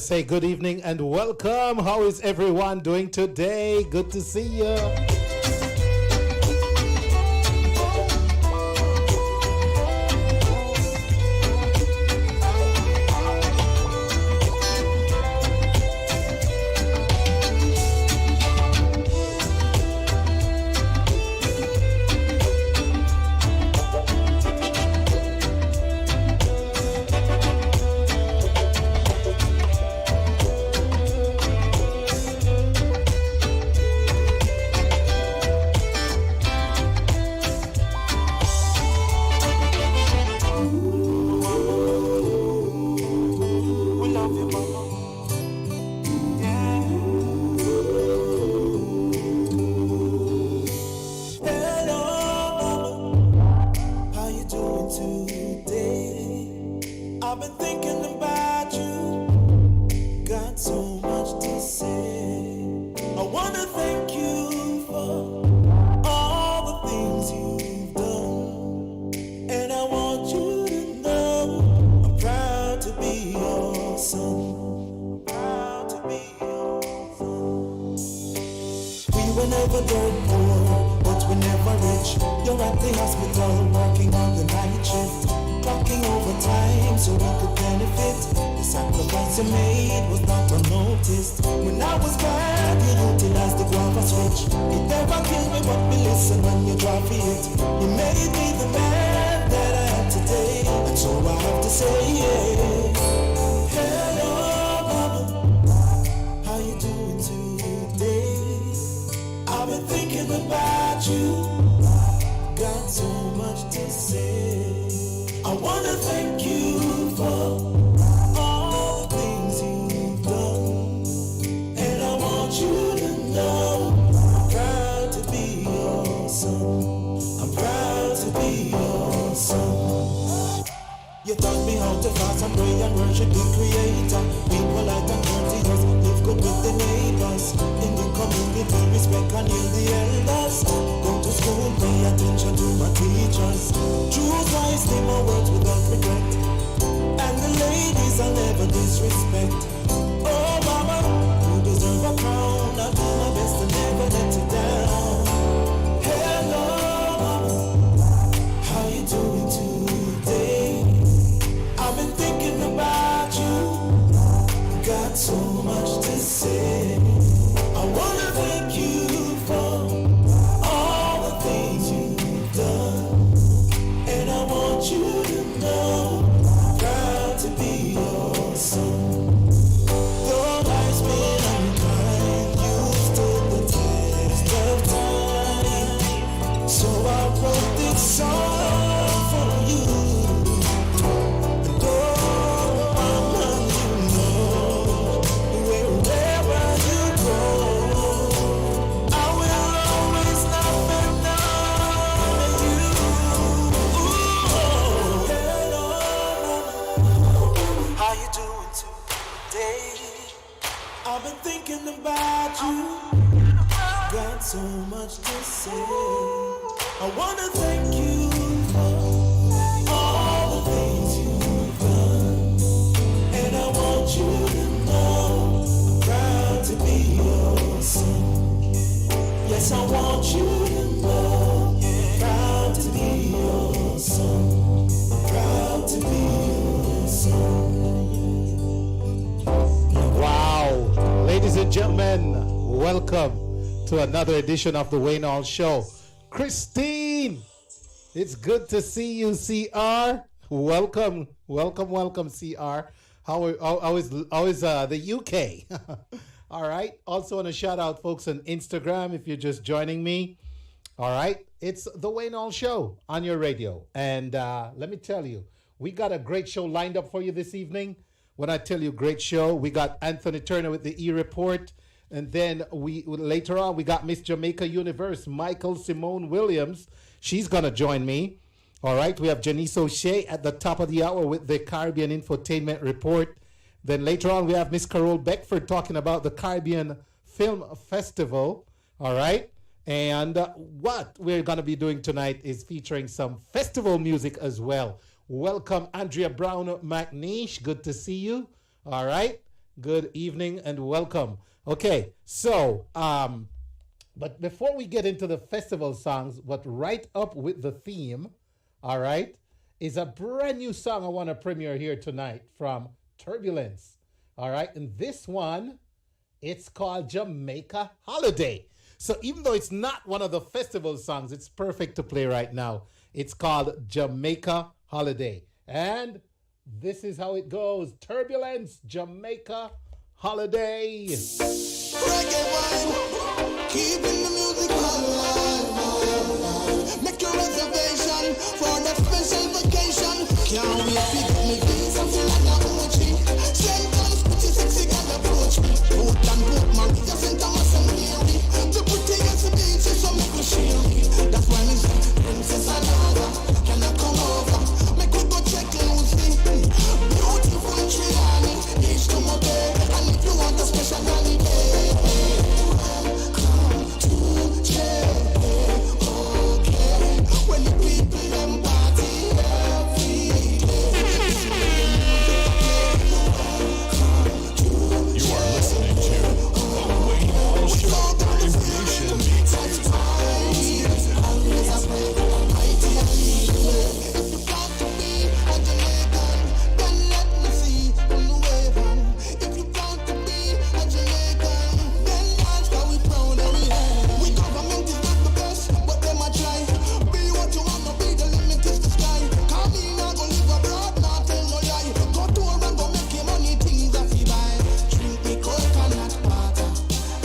say good evening and welcome. How is everyone doing today? Good to see you. To another edition of the Wayne Hall Show. Christine, it's good to see you, CR. Welcome, CR. How is the UK? All right. Also want to shout out folks on Instagram if you're just joining me. All right. It's the Wayne Hall Show on your radio. And let me tell you, we got a great show lined up for you this evening. When I tell you great show, we got Anthony Turner with the E-Report. And then later on, we got Miss Jamaica Universe Miqueal-Symone Williams. She's going to join me. All right. We have Jannice O'Shea at the top of the hour with the Caribbean Infotainment Report. Then later on, we have Miss Carole Beckford talking about the Caribbean Film Festival. All right. And what we're going to be doing tonight is featuring some festival music as well. Welcome, Andrea Brown McNeish. Good to see you. All right. Good evening and welcome. Okay, so but before we get into the festival songs, what right up with the theme, all right, is a brand new song I want to premiere here tonight from Turbulence. All right, and this one, it's called Jamaica Holiday. So even though it's not one of the festival songs, it's perfect to play right now. It's called Jamaica Holiday. And this is how it goes. Turbulence, Jamaica Holiday. Reggae vibe, keeping the music alive. Make your reservation for that special vacation. Can't wait to get me feet, something like a emoji. Send on pretty sexy girl approach me. Put and put Maria St. Thomas and Mary. The prettiest beaches, so make me share me. That's why me say, Princess Another, can I come over? Make we go check Lucy. Beautiful Triani, each to my bed. And if you want a special holiday, come to Jamaica, okay? When the people them party every day. You are listening to The Wayne Hall Show. Information meets you. Always a pray, Almighty and lead the way. If you got to be a Jamaican, then let me see on the wave on. If you got to be a Jamaican, then dance 'cause we proud and we have. We government is not the best, but them a try. Be what you wanna be, the limit is the sky. Come in and go live abroad, not tell no lie. Go tour and go make your money, things that you buy. Drink me coconut water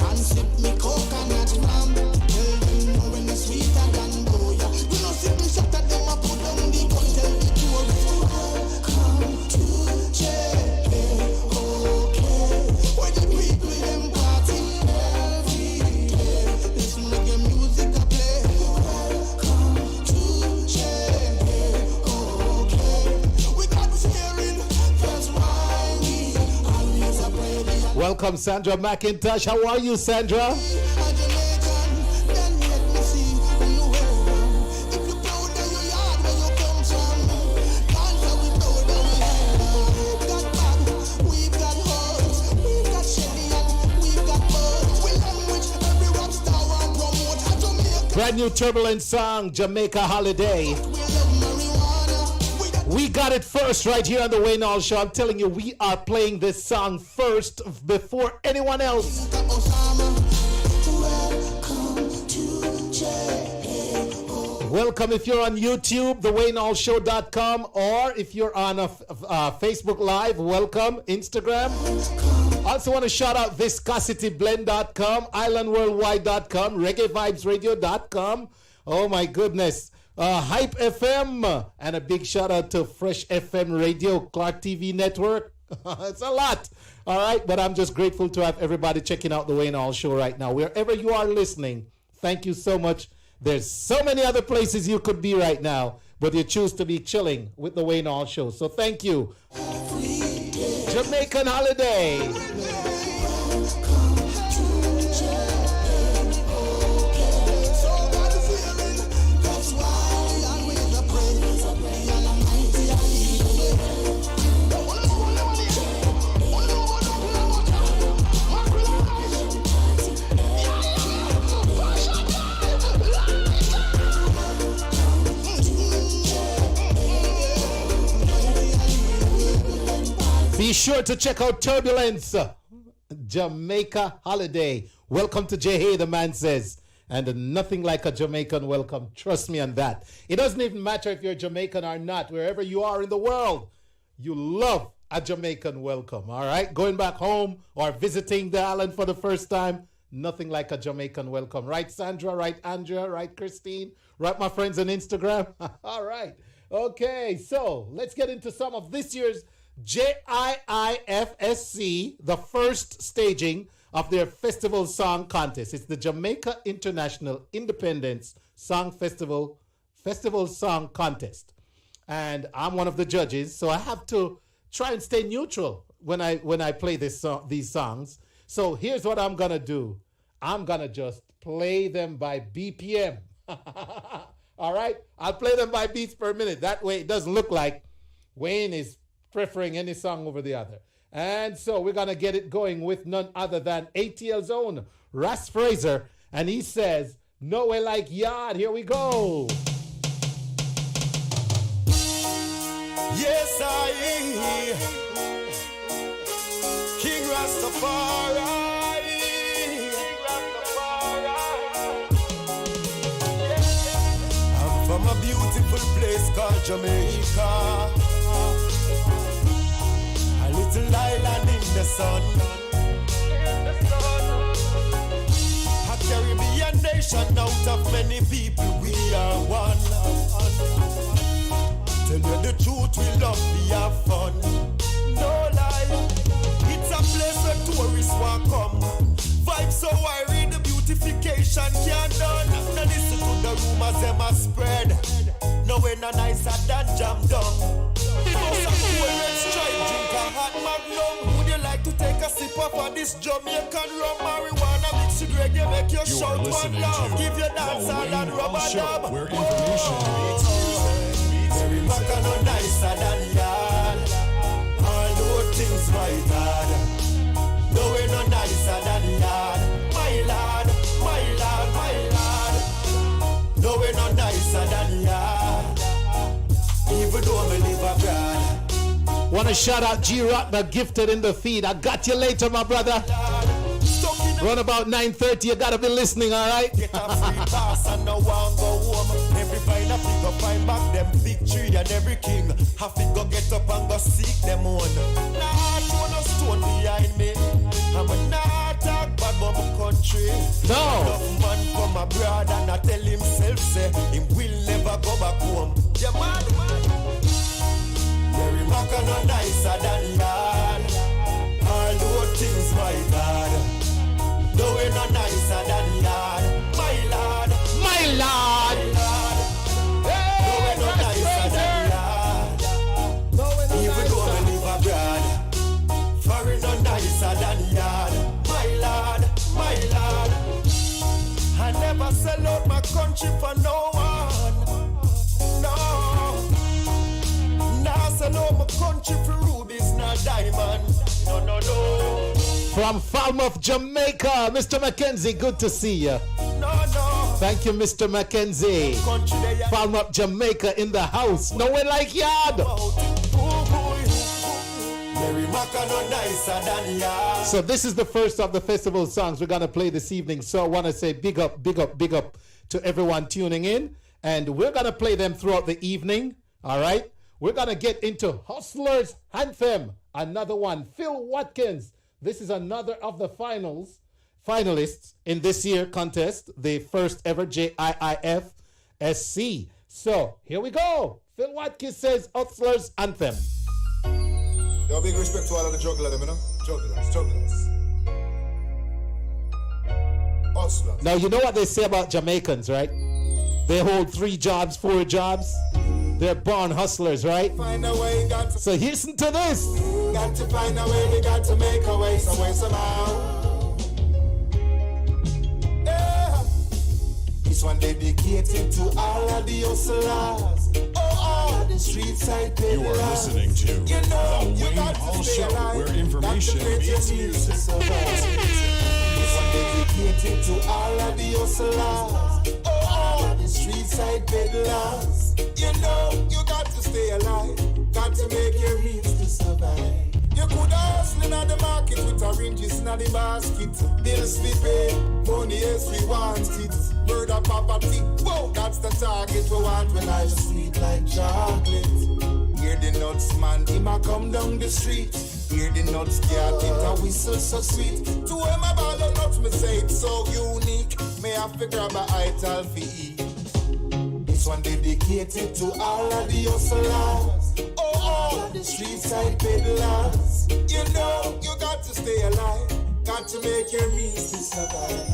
and sip me coconut rum. Tell them no when it's sweeter than Goya. You know sip me shot at them, I put down the gun. Tell the tourists, come to Jamaica, okay? Where the people them party every day. Listen to the music I play. Come to Jamaica, okay? We got steering, that's why we always a pray. Welcome, Sandra McIntosh. How are you, Sandra? A Jamaican, then let me see on the world. If you proud of your yard where you come from, dance how we proud of we have. We've got bag, we've got hoes, we've got Shelly and we've got birds. We language every rock star and promote a Jamaica. Brand new Turbulence song, Jamaica Holiday. We love marijuana. We got We got it first right here on the Wayne Hall Show. I'm telling you, we are playing this song first before anyone else. Osama. Welcome to Jamaica. Welcome if you're on YouTube, thewayneallshow.com, or if you're on Facebook Live, welcome, Instagram. Also want to shout out viscosityblend.com, islandworldwide.com, reggaevibesradio.com. Oh my goodness. HypeFM, and a big shout out to Fresh FM Radio, Clarke TV Network. It's a lot. All right, but I'm just grateful to have everybody checking out the Wayne Hall Show right now. Wherever you are listening, thank you so much. There's so many other places you could be right now, but you choose to be chilling with the Wayne Hall Show. So thank you. Jamaican Holiday. Be sure to check out Turbulence, Jamaica Holiday. Welcome to Jay, the man says. And nothing like a Jamaican welcome. Trust me on that. It doesn't even matter if you're Jamaican or not. Wherever you are in the world, you love a Jamaican welcome. All right? Going back home or visiting the island for the first time, nothing like a Jamaican welcome. Right, Sandra? Right, Andrea? Right, Christine? Right, my friends on Instagram? All right. Okay, so let's get into some of this year's JIIFSC, the first staging of their festival song contest. It's the Jamaica International Independence Song Festival Song Contest. And I'm one of the judges, so I have to try and stay neutral when I play these songs. So here's what I'm gonna do. I'm gonna just play them by BPM. All right? I'll play them by beats per minute. That way it doesn't look like Wayne is preferring any song over the other. And so we're going to get it going with none other than ATL's own Ras Fraser. And he says, Nowhere Like Yard. Here we go. Yes, I King Rastafari. I'm from a beautiful place called Jamaica, a little island in the sun, a Caribbean nation out of many people. We are one. Tell you the truth, we love, we have fun. No lie, it's a place where tourists want come. Vibes so wiry, the beautification can't done. Now listen to the rumors them a spread. No way no nicer than jam down. Most of cool red stripe, drink a hot magnum. Would you like to take a sip of this Jamaican rum? Marijuana mix with reggae, make you shout one love. Give your dance all and rub a dub. Where information meets Very much no nicer than yard. Although things might hard. No way no nicer than yard. My lord, my lord, my lord. No way no nicer than yard. Even though me live abroad. Want to shout out G-Rock, the gifted in the feed. I got you later, my brother. Run about 9:30, you gotta be listening, all right? Get a free pass and no one go home. Every vine a figure find back them victory and every king have to go get up and go seek them own. Nah, throw no stone behind me. I'm a not talk bad about my country. No. Enough man come abroad and I tell himself say him will never go back home. Yeah, man. Very much no nicer than yard. Although things my God. No way no nicer than yard. My lord, My lord! no way no nicer than yard. Even though I live abroad, foreign no nicer than yard. My lord, my lord. I never sell out my country for no one. No. Now sell out my country for rubies, not diamond. No, no, no. From Falmouth, Jamaica, Mr. Mackenzie, good to see you. No, no. Thank you, Mr. Mackenzie. Country they are Falmouth, Jamaica in the house. Nowhere like yard. Mary Maca no nicer than ya. So this is the first of the festival songs we're going to play this evening. So I want to say big up, big up, big up to everyone tuning in. And we're going to play them throughout the evening. All right. We're going to get into Hustlers Anthem. Another one. Phil Watkins. This is another of the finalists in this year contest, the first ever JIIF SC. So here we go. Phil Watkins says Hustlers Anthem. Yo, big respect to all of the jugglers, you know? Jugglers. Hustlers. Now you know what they say about Jamaicans, right? They hold 3 jobs, 4 jobs. They're born hustlers, right? Find a way, got to, So listen to this. got to find a way, we got to make a way, some way, somehow. Yeah. This one dedicated to all of the hustlers. Oh, the street side You are peddlers. listening to You know, The you Wayne got Hall to stay Show, alive. where Got to information create your meets means to music. survive. This one dedicated to all of the hustlers. Oh, the street side peddlers. You know, you got to stay alive. Got to make your means to survive. You could hustle in the market with oranges in the basket. Bills we pay, money yes we want it. Murder poverty, whoa, that's the target we want. When life sweet like chocolate. Hear the nuts man, him a come down the street. Hear the nuts cat, it a whistle so sweet. To him a ball of nuts, me say it's so unique. May have to grab a ital fi eat. This one dedicated to all of the hustlers. Oh, the street side peddlers. You know, you got to stay alive. Got to make your means to survive.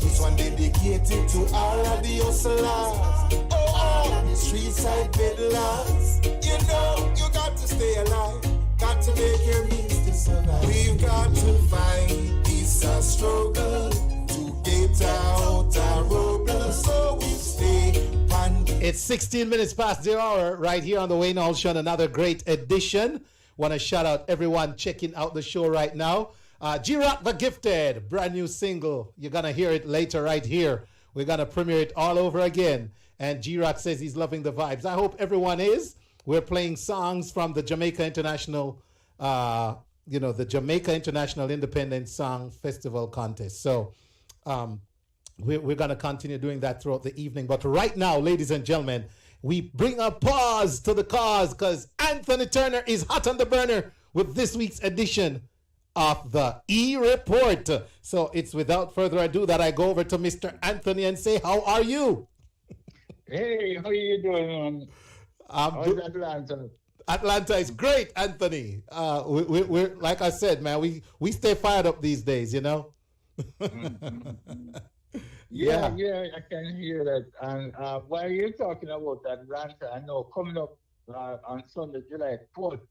This one dedicated to all of the hustlers. Oh, the street side peddlers. You know, you got to stay alive. Got to make your means to survive. We've got to fight. It's a struggle to get out our road. So we stay. It's 16 minutes past the hour right here on the Wayne Hall Show. Another great edition. Want to shout out everyone checking out the show right now. G-Rock the Gifted, brand new single. You're going to hear it later right here. We're going to premiere it all over again. And G-Rock says he's loving the vibes. I hope everyone is. We're playing songs from the Jamaica International, the Jamaica International Independent Song Festival Contest. So we're going to continue doing that throughout the evening. But right now, ladies and gentlemen, we bring a pause to the cause because Anthony Turner is hot on the burner with this week's edition of the E-Report. So it's without further ado that I go over to Mr. Anthony and say, how are you? Hey, how are you doing, man? How's Atlanta? Atlanta is great, Anthony. We're like I said, man, we stay fired up these days, you know? Yeah, I can hear that. And while you're talking about Atlanta, I know coming up on Sunday, July 4th,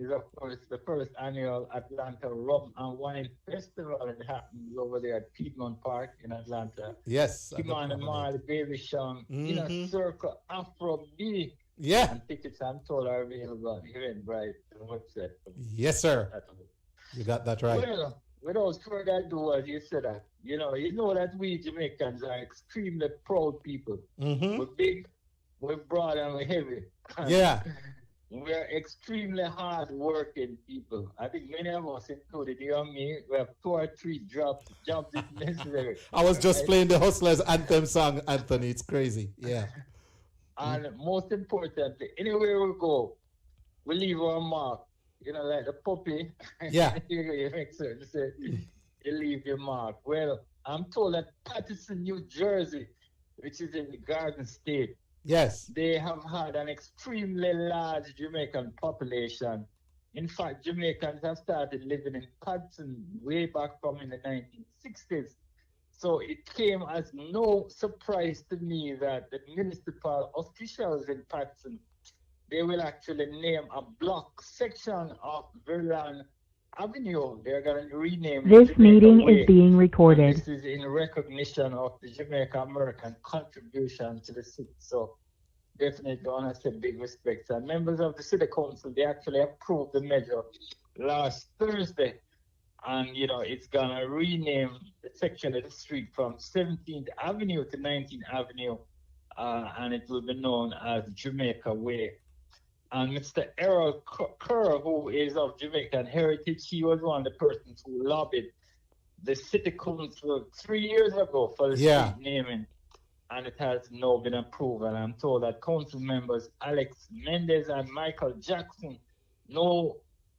is of course the first annual Atlanta Rum and Wine Festival that happens over there at Piedmont Park in Atlanta. Yes. Kimon and Marley, Baby Sean, Inner Circle, Afro B. Yeah. And tickets, I'm told, are available here in Bright website. Yes, sir. You got that right. Well, without further ado, as you said that, you know that we Jamaicans are extremely proud people. We're big, we're broad, and we're heavy. Yeah. We're extremely hard-working people. I think many of us, including you and me, we have 2 or 3 jobs if necessary. I was just playing the Hustlers anthem song, Anthony. It's crazy. Yeah. And most importantly, anywhere we go, we leave our mark. You know, like the puppy. Yeah. You make certain say, you leave your mark. Well, I'm told that Patterson, New Jersey, which is in the Garden State, yes, they have had an extremely large Jamaican population. In fact, Jamaicans have started living in Patterson way back from in the 1960s. So it came as no surprise to me that the municipal officials in Patterson, they will actually name a block section of Verlan Avenue. They're going to rename this Jamaica meeting Way. is being recorded. And this is in recognition of the Jamaica American contribution to the city. So definitely want to say big respects. And members of the city council, they actually approved the measure last Thursday. And, it's going to rename the section of the street from 17th Avenue to 19th Avenue. And it will be known as Jamaica Way. And Mr. Errol Kerr, who is of Jamaican heritage, he was one of the persons who lobbied the city council 3 years ago for the street naming. And it has now been approved. And I'm told that council members Alex Mendez and Michael Jackson, no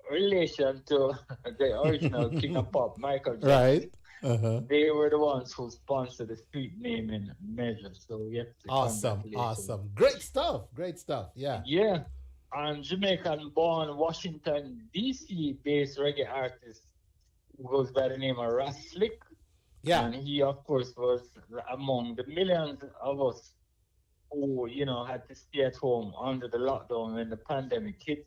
relation to the original King of Pop, Michael Jackson. Right. They were the ones who sponsored the street naming measure. So yes, awesome. Great stuff. Yeah. Yeah. And Jamaican-born Washington, D.C.-based reggae artist who goes by the name of Ras Slick. Yeah. And he, of course, was among the millions of us who, had to stay at home under the lockdown when the pandemic hit.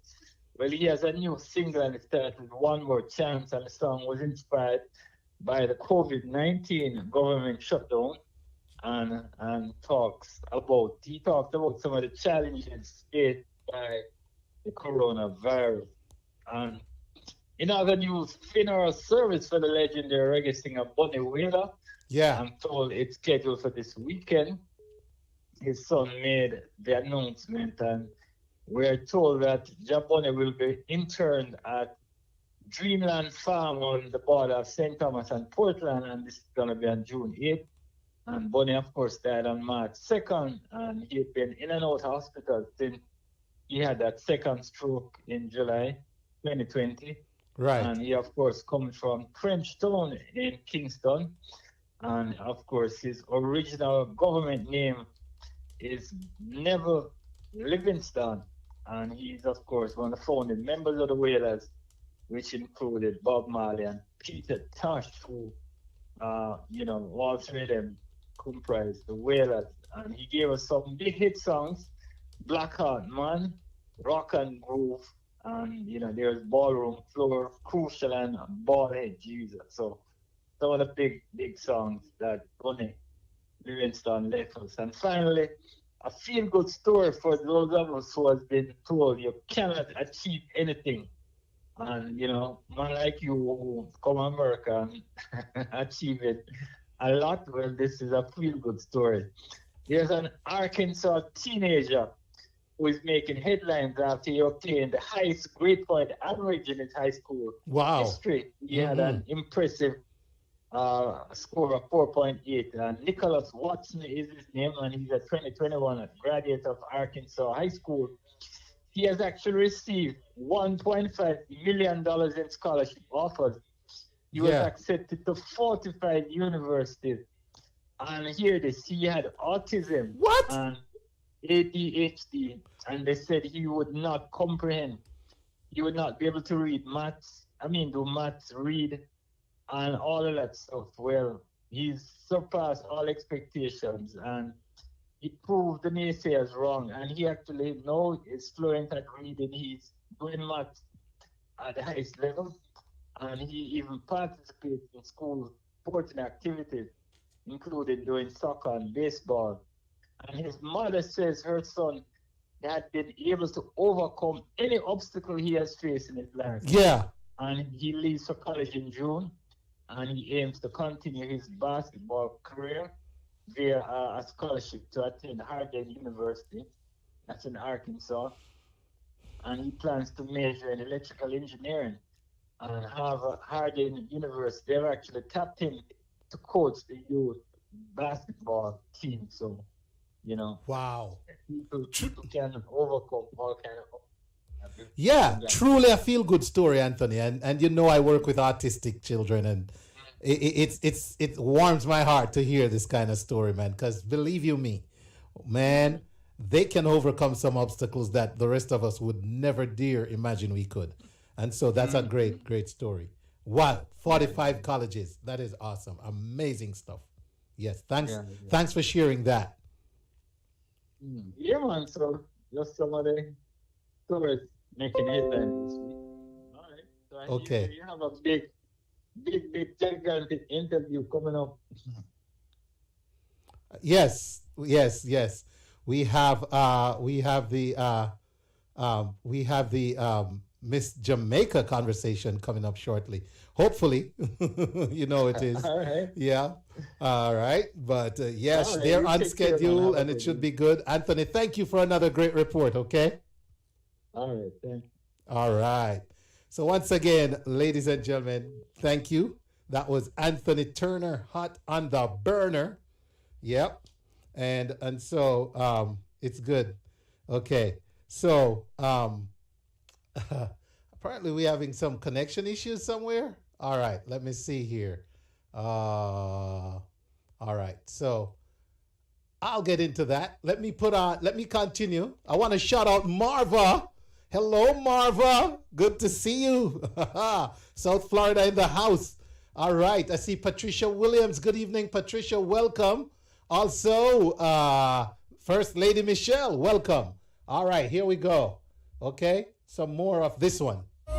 Well, he has a new single and it's titled One More Chance, and the song was inspired by the COVID-19 government shutdown and talks about some of the challenges faced by the coronavirus. And in other news, funeral service for the legendary reggae singer Bunny Wailer. Yeah. I'm told it's scheduled for this weekend. His son made the announcement, and we're told that Bunny will be interned at Dreamland Farm on the border of St. Thomas and Portland, and this is going to be on June 8th. And Bunny, of course, died on March 2nd, and he'd been in and out of hospital since he had that second stroke in July 2020. Right. And he, of course, comes from Frenchtown in Kingston. And, of course, his original government name is Neville Livingston. And he's, of course, one of the founding members of the Wailers, which included Bob Marley and Peter Tosh, who, all three of them comprised the Wailers. And he gave us some big hit songs, Blackheart Man, Rock and Groove, and, there's Ballroom Floor, Crucial, and Ballhead Jesus. So some of the big songs that Bunny Livingston left us. And finally, a feel-good story for those of us who has been told you cannot achieve anything And man like you who come America and achieve it a lot, well, this is a feel good story. There's an Arkansas teenager who is making headlines after he obtained the highest grade point average in his high school Wow. history. He had an impressive score of 4.8. Nicholas Watson is his name, and he's a 2021 graduate of Arkansas High School. He has actually received $1.5 million in scholarship offers. He was accepted to 45 universities. And hear this, he had autism. What? And ADHD. And they said he would not comprehend. He would not be able to read maths. Do maths, read, and all of that stuff. Well, he's surpassed all expectations. And he proved the naysayers wrong, and he actually now is fluent at reading. He's doing math at the highest level, and he even participates in school sports and activities, including doing soccer and baseball. And his mother says her son had been able to overcome any obstacle he has faced in his life. Yeah. And he leaves for college in June, and he aims to continue his basketball career via a scholarship to attend Caribbean University, that's in Arkansas, and he plans to major in electrical engineering. And Caribbean University, they've actually tapped him to coach the youth basketball team. So, Wow. people can overcome all kind of. Yeah, truly a feel good story, Anthony. And I work with autistic children, and it warms my heart to hear this kind of story, man. Because believe you me, man, they can overcome some obstacles that the rest of us would never dare imagine we could. And so that's a great story. Wow, 45 colleges. That is awesome. Amazing stuff. Yes, thanks for sharing that. Yeah, man. So just some of the stories making headlines this week. All right. So I Okay. hear you have a big, gigantic interview coming up. Yes. We have the Miss Jamaica conversation coming up shortly. Hopefully, it is. All right. Yeah. All right. But yes, All right, they're you on take care, man. schedule, Have a and it good should one. be good. Anthony, thank you for another great report. Okay. All right. Thank you. All right. So once again, ladies and gentlemen, thank you. That was Anthony Turner, hot on the burner. Yep. And so it's good. Okay. So apparently we're having some connection issues somewhere. All right. Let me see here. All right. So I'll get into that. Let me continue. I want to shout out Marva. Hello, Marva. Good to see you. South Florida in the house. All right. I see Patricia Williams. Good evening, Patricia. Welcome. Also, First Lady Michelle. Welcome. All right. Here we go. Okay. Some more of this one. We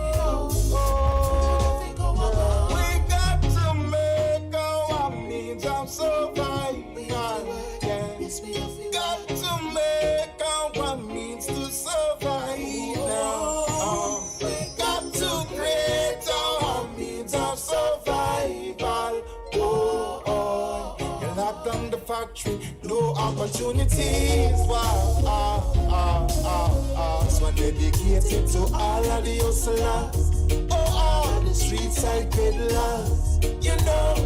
got to make our needs of survival. Yeah. Got to make our means to survive now. Got to create our means of survival. You locked down the factory, no opportunities. Wow. So dedicated to all of the hustlers, all the street side peddlers.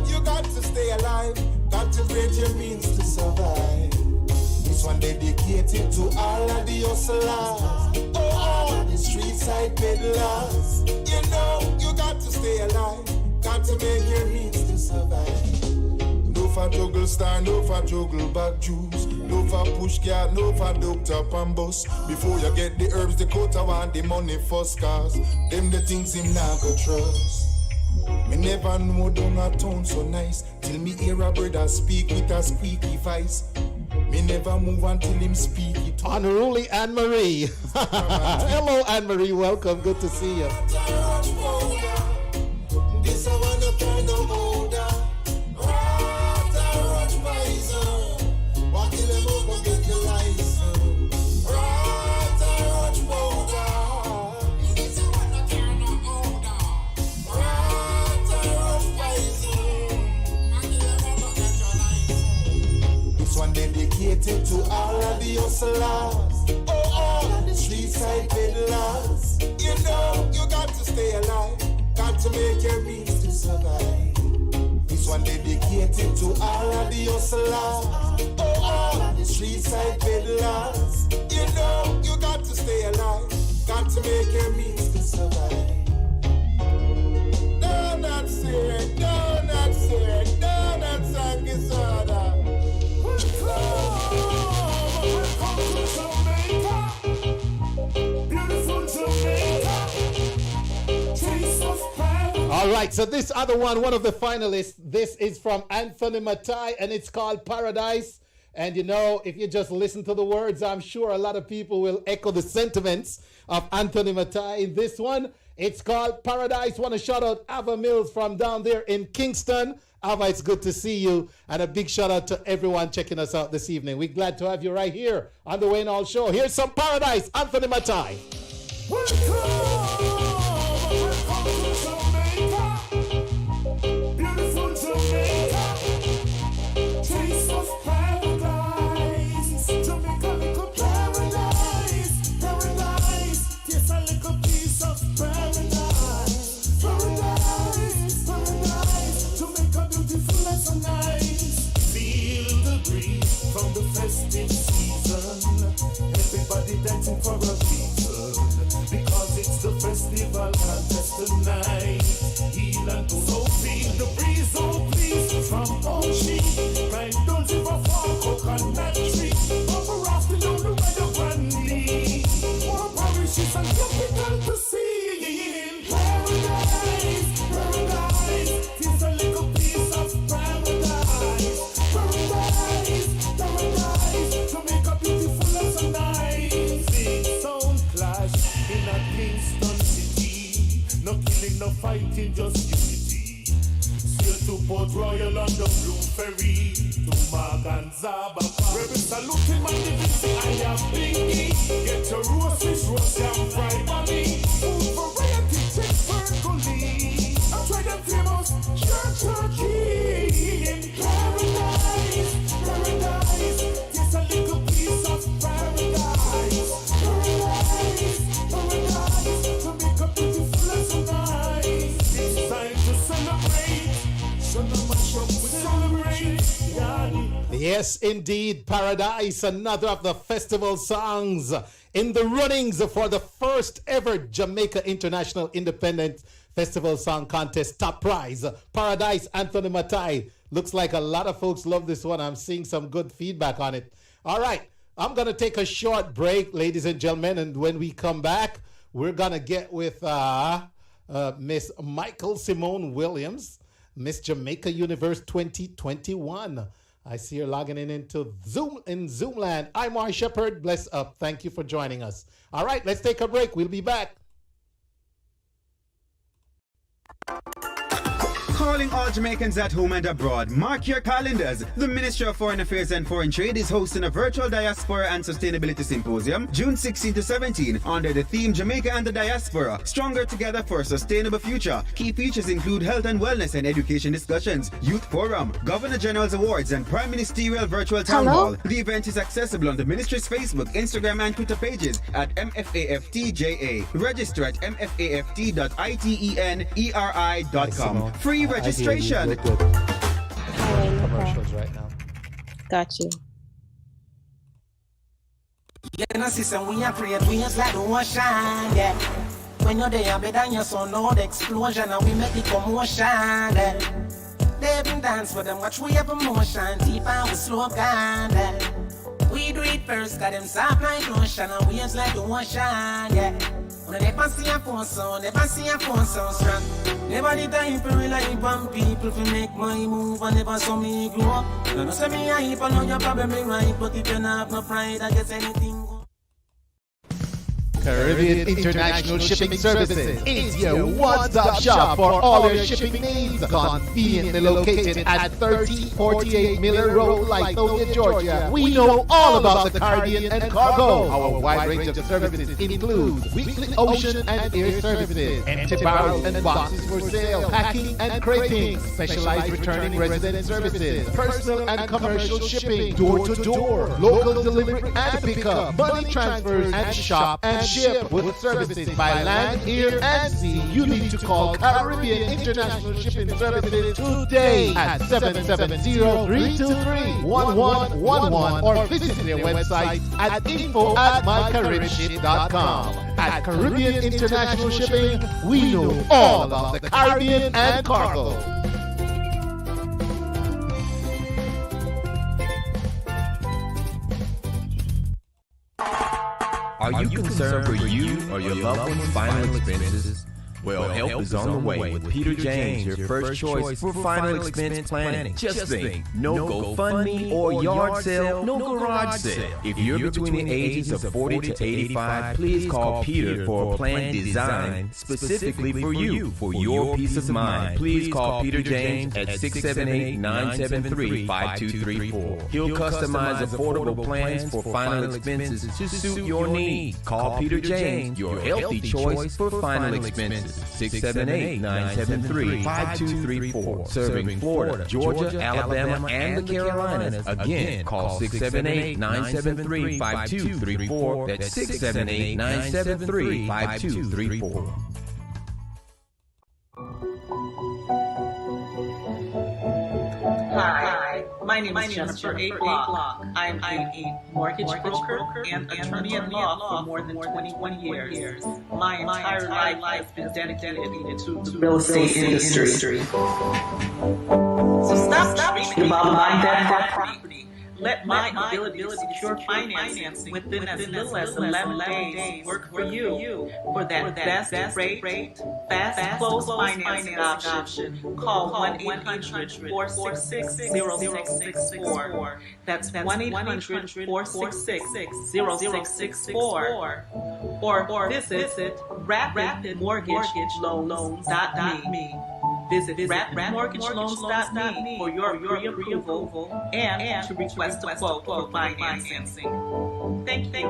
You got to stay alive, got to create your means to survive. This one dedicated to all of the hustlers, all the street side peddlers. You got to stay alive, got to make your means to survive. No for juggle star, no for juggle back juice, no for push car, no for doctor and bus. Before you get the herbs, the quota want the money first, cause them the things him not go trust. Me never know down a town so nice till me hear a brother speak with a squeaky voice. Me never move until him speak it. Unruly Anne-Marie. Hello, Anne-Marie. Welcome. Good to see you. This I wanna turn them older. hustlers. Oh, the street side peddlers. You know, you got to stay alive. Got to make your means to survive. This one dedicated to all of the hustlers. Oh, the street side peddlers. You know, you got to stay alive. Got to make your means to survive. No, not serious. No, not serious. No, not sang disorder. Welcome to Jamaica. Beautiful Jamaica. Taste of paradise. All right, so this other one of the finalists, this is from Anthony Matai, and it's called Paradise. And you know, if you just listen to the words, I'm sure a lot of people will echo the sentiments of Anthony Matai in this one. It's called Paradise. Want to shout out Ava Mills from down there in Kingston. Ava, it's good to see you. And a big shout out to everyone checking us out this evening. We're glad to have you right here on the Wayne Hall Show. Here's some Paradise, Anthony Matai. Welcome to Jamaica. Beautiful Jamaica. Taste of paradise. Jamaica, little paradise. Paradise. Taste a little piece of paradise. Paradise. Paradise. Jamaica, beautiful and so nice. Feel the breeze from the festive season. Everybody dancing for a reason. Because it's the festival contest tonight. Heal and do so feel the breeze, oh please. From Ocean, right down to the far coconut tree. Over afternoon, the weather brandy. More parishes and capital to see. Paradise, paradise. Tis a little piece of paradise. Paradise, paradise. To make a beautiful and so nice. Big sound clash in a Kingston city. No killing, no fighting, just unity. Sail to Port Royal on the Blue Ferry. To Maganzaba. Rebel saluting my divinity, I am Bingy. Get your roast fish, roast yam, fried money. Food variety, check Berkeley. I try them famous church turkey. In paradise, paradise. Taste a little piece of paradise. Paradise, paradise. To make a beautiful and so nice. It's time to celebrate. So no much up we celebrate. Yes, indeed, Paradise, another of the festival songs in the runnings for the first ever Jamaica International Independent Festival Song Contest top prize. Paradise, Anthony Matai. Looks like a lot of folks love this one. I'm seeing some good feedback on it. All right, I'm going to take a short break, ladies and gentlemen, and when we come back, we're going to get with Miss Miqueal-Symone Williams, Miss Jamaica Universe 2021. I see her logging into Zoom in Zoomland. I'm Mar Shepherd. Bless up. Thank you for joining us. All right, let's take a break. We'll be back. Calling all Jamaicans at home and abroad. Mark your calendars. The Ministry of Foreign Affairs and Foreign Trade is hosting a virtual Diaspora and Sustainability Symposium June 16 to 17 under the theme Jamaica and the Diaspora, Stronger Together for a Sustainable Future. Key features include health and wellness and education discussions, youth forum, Governor General's Awards, and Prime Ministerial Virtual Town Hall. The event is accessible on the Ministry's Facebook, Instagram, and Twitter pages at MFAFTJA. Register at mfaft.iteneri.com. Free registration. Commercials right now. Got you. You know, sister, we are create waves like the ocean, yeah. When you're there, better your son, no the explosion, and we make the commotion, yeah. They even dance for them, watch we have emotion, deep and we slow down, yeah. We do it first, got them soft like lotion, and waves like the ocean, yeah. When they never see a phone sound, never see a phone sound strong. Never the time to rely on people to make my move, and never saw me grow up. You know, say me a heap, I know you're probably right, but if you not have no pride, I guess anything. Caribbean International Shipping Services is your one-stop shop for all your shipping needs. Conveniently located at 3048 Miller Road, Lithonia, Georgia. We know all about the Caribbean and cargo. Our wide range of services include weekly ocean and air services, empty barrels and boxes for sale, packing and crating, specialized returning resident services, personal and commercial shipping, door-to-door, local delivery and pickup, money transfers and shop and ship with services by land, air, and sea. You need to call Caribbean International Shipping Services today at 770-323-1111 or visit their website at info@mycaribship.com. At Caribbean International Shipping, we know all about the Caribbean and cargo. Are you concerned for you or your loved one's final expenses? Well, help is on the way with Peter James, your first choice for final expense planning. Just think, no GoFundMe or yard sale, no garage sale. If you're between the ages of 40 to 85, please call Peter for a plan designed specifically for you, for your peace of mind. Please call Peter James at 678-973-5234. He'll customize affordable plans for final expenses to suit your needs. Call Peter James, your healthy choice for final expenses. 678-973-5234. Serving Florida, Georgia, Alabama, and the Carolinas. Again, call 678-973-5234. That's 678-973-5234. Hi, my name is Jennifer A. Block. I'm a mortgage broker and attorney at law for more than 21 years. My entire life has been dedicated to the real estate industry. So stop dreaming about buying that property. Let my ability to secure financing within as little as 11 days work for you. For that best rate, fast close financing option, call 1-800-466-0664. That's 1-800-466-0664. Or visit rapidmortgageloans.me. Visit rapidmortgageloans.me for your pre-approval and to request a quote for financing. Thank you.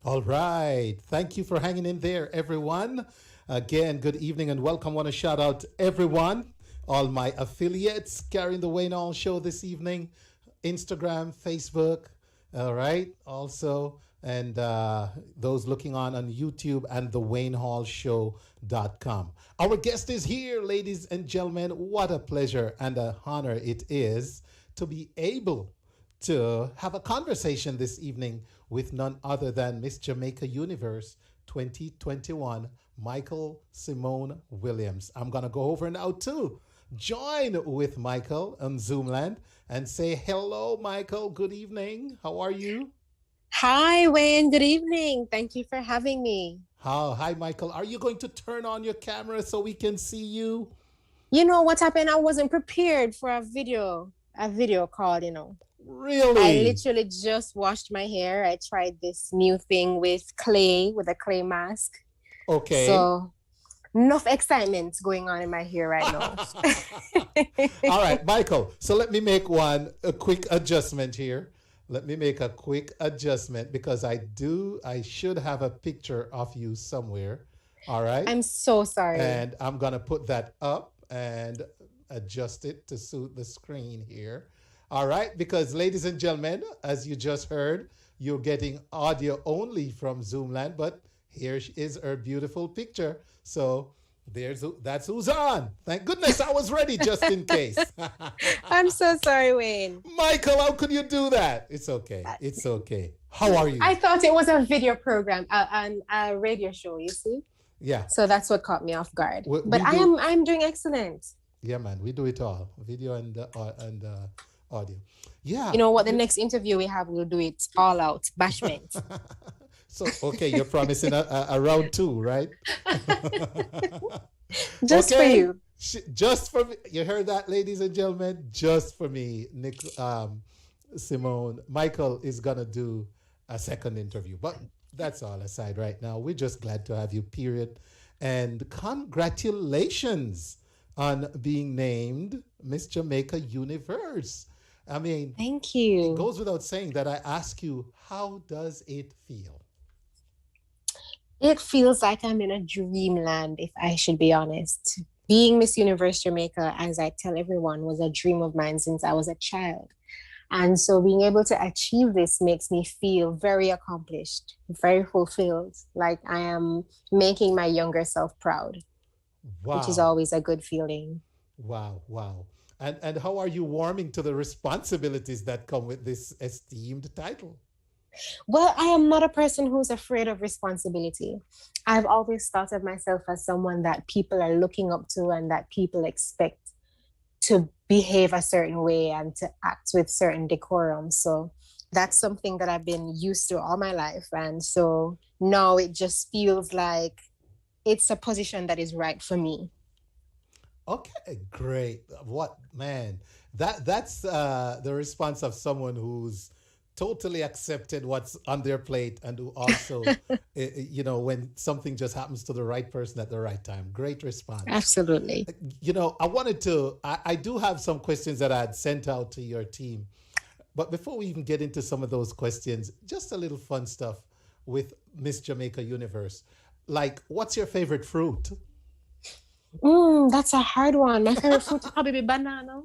All right. Thank you for hanging in there, everyone. Again, good evening and welcome. I want to shout out everyone, all my affiliates carrying the Wayne Hall Show this evening, Instagram, Facebook, all right, also, and those looking on YouTube and the WayneHallShow.com. Our guest is here, ladies and gentlemen. What a pleasure and an honor it is to be able to have a conversation this evening with none other than Miss Jamaica Universe 2021, Miqueal-Symone Williams. I'm going to go over now to join with Michael on Zoomland and say hello, Michael. Good evening. How are you? Hi, Wayne. Good evening. Thank you for having me. Hi, Michael. Are you going to turn on your camera so we can see you? You know what happened? I wasn't prepared for a video call, Really? I literally just washed my hair. I tried this new thing with a clay mask. Okay. So enough excitement going on in my hair right now. All right, Michael. So let me make a quick adjustment here. Let me make a quick adjustment because I should have a picture of you somewhere. All right. I'm so sorry. And I'm going to put that up and adjust it to suit the screen here. All right. Because ladies and gentlemen, as you just heard, you're getting audio only from Zoomland, but here is her beautiful picture. So that's who's on. Thank goodness I was ready just in case. I'm so sorry, Wayne. Michael, how could you do that? It's okay. It's okay. How are you? I thought it was a video program, a radio show, you see? Yeah. So that's what caught me off guard. I'm doing excellent. Yeah, man. We do it all. Video and audio. Yeah. You know what? The next interview we have, we'll do it all out. Bashment. So, okay, you're promising a round two, right? Just for you. Just for me. You heard that, ladies and gentlemen? Just for me, Simone. Michael is going to do a second interview. But that's all aside right now. We're just glad to have you, period. And congratulations on being named Miss Jamaica Universe. I mean, Thank it you. goes without saying that I ask you, how does it feel? It feels like I'm in a dreamland, if I should be honest. Being Miss Universe Jamaica, as I tell everyone, was a dream of mine since I was a child. And so being able to achieve this makes me feel very accomplished, very fulfilled, like I am making my younger self proud, which is Wow. always a good feeling. Wow. Wow. And how are you warming to the responsibilities that come with this esteemed title? Well, I am not a person who's afraid of responsibility. I've always thought of myself as someone that people are looking up to and that people expect to behave a certain way and to act with certain decorum. So that's something that I've been used to all my life. And so now it just feels like it's a position that is right for me. Okay, great. What man? That's the response of someone who's totally accepted what's on their plate and who also, when something just happens to the right person at the right time. Great response. Absolutely. I do have some questions that I had sent out to your team. But before we even get into some of those questions, just a little fun stuff with Miss Jamaica Universe. Like, what's your favorite fruit? That's a hard one. My favorite fruit would probably be banana.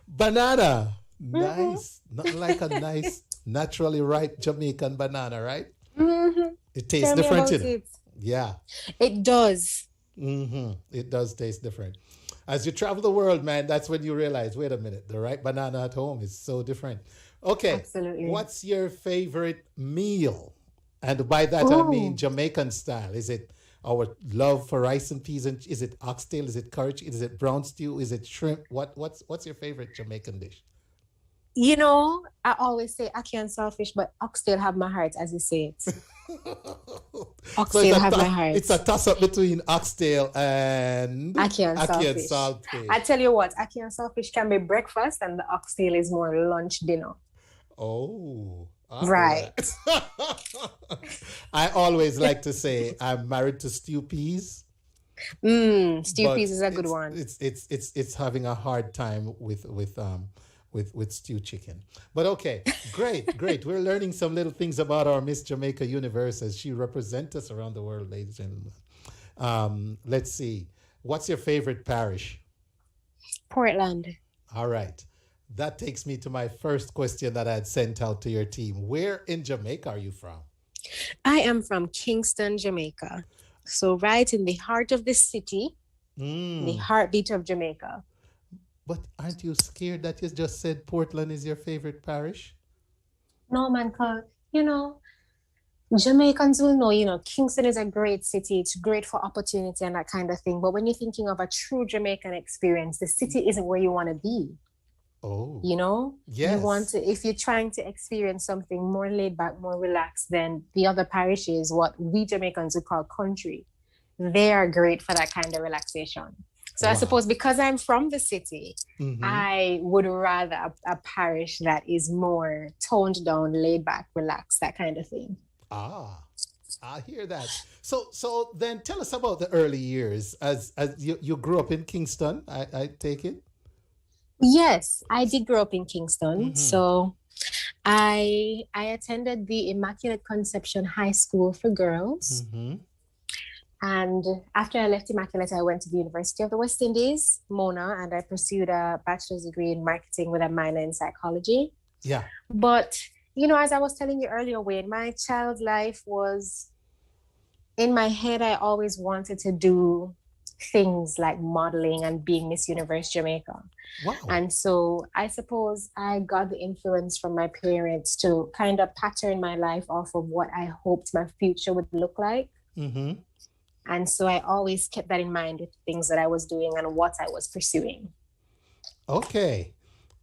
Banana. Nice. Nothing like a nice, naturally ripe Jamaican banana, right? It tastes Tell me different, about you know? it. Yeah. It does. It does taste different. As you travel the world, man, that's when you realize, wait a minute, the right banana at home is so different. Okay. Absolutely. What's your favorite meal? And by that I mean Jamaican style. Is it our love for rice and peas? And is it oxtail? Is it curry? Is it brown stew? Is it shrimp? What's your favorite Jamaican dish? I always say ackee and saltfish, but oxtail have my heart, as you say it. Oxtail have my heart. It's a toss-up between oxtail and Ackee and saltfish. I tell you what, ackee and saltfish can be breakfast, and the oxtail is more lunch, dinner. Oh. Right. I always like to say I'm married to stew peas. Stew but peas is a good one. It's having a hard time with stew chicken. But okay, great. We're learning some little things about our Miss Jamaica Universe as she represents us around the world, ladies and gentlemen. Let's see. What's your favorite parish? Portland. All right. That takes me to my first question that I had sent out to your team. Where in Jamaica are you from? I am from Kingston, Jamaica. So right in the heart of the city, the heartbeat of Jamaica. But aren't you scared that you just said Portland is your favorite parish? No, man, cause Jamaicans will know, Kingston is a great city. It's great for opportunity and that kind of thing. But when you're thinking of a true Jamaican experience, the city isn't where you want to be. Oh. Yes. You want to, if you're trying to experience something more laid back, more relaxed than the other parishes, what we Jamaicans would call country, they are great for that kind of relaxation. So I suppose because I'm from the city, I would rather a parish that is more toned down, laid back, relaxed, that kind of thing. I hear that. So then tell us about the early years as you grew up in Kingston, I take it? Yes, I did grow up in Kingston. So I attended the Immaculate Conception High School for girls. And after I left Immaculate, I went to the University of the West Indies, Mona, and I pursued a bachelor's degree in marketing with a minor in psychology. Yeah. But, as I was telling you earlier, Wayne, my child life was, in my head, I always wanted to do things like modeling and being Miss Universe Jamaica. Wow. And so I suppose I got the influence from my parents to kind of pattern my life off of what I hoped my future would look like. And so I always kept that in mind with things that I was doing and what I was pursuing. Okay.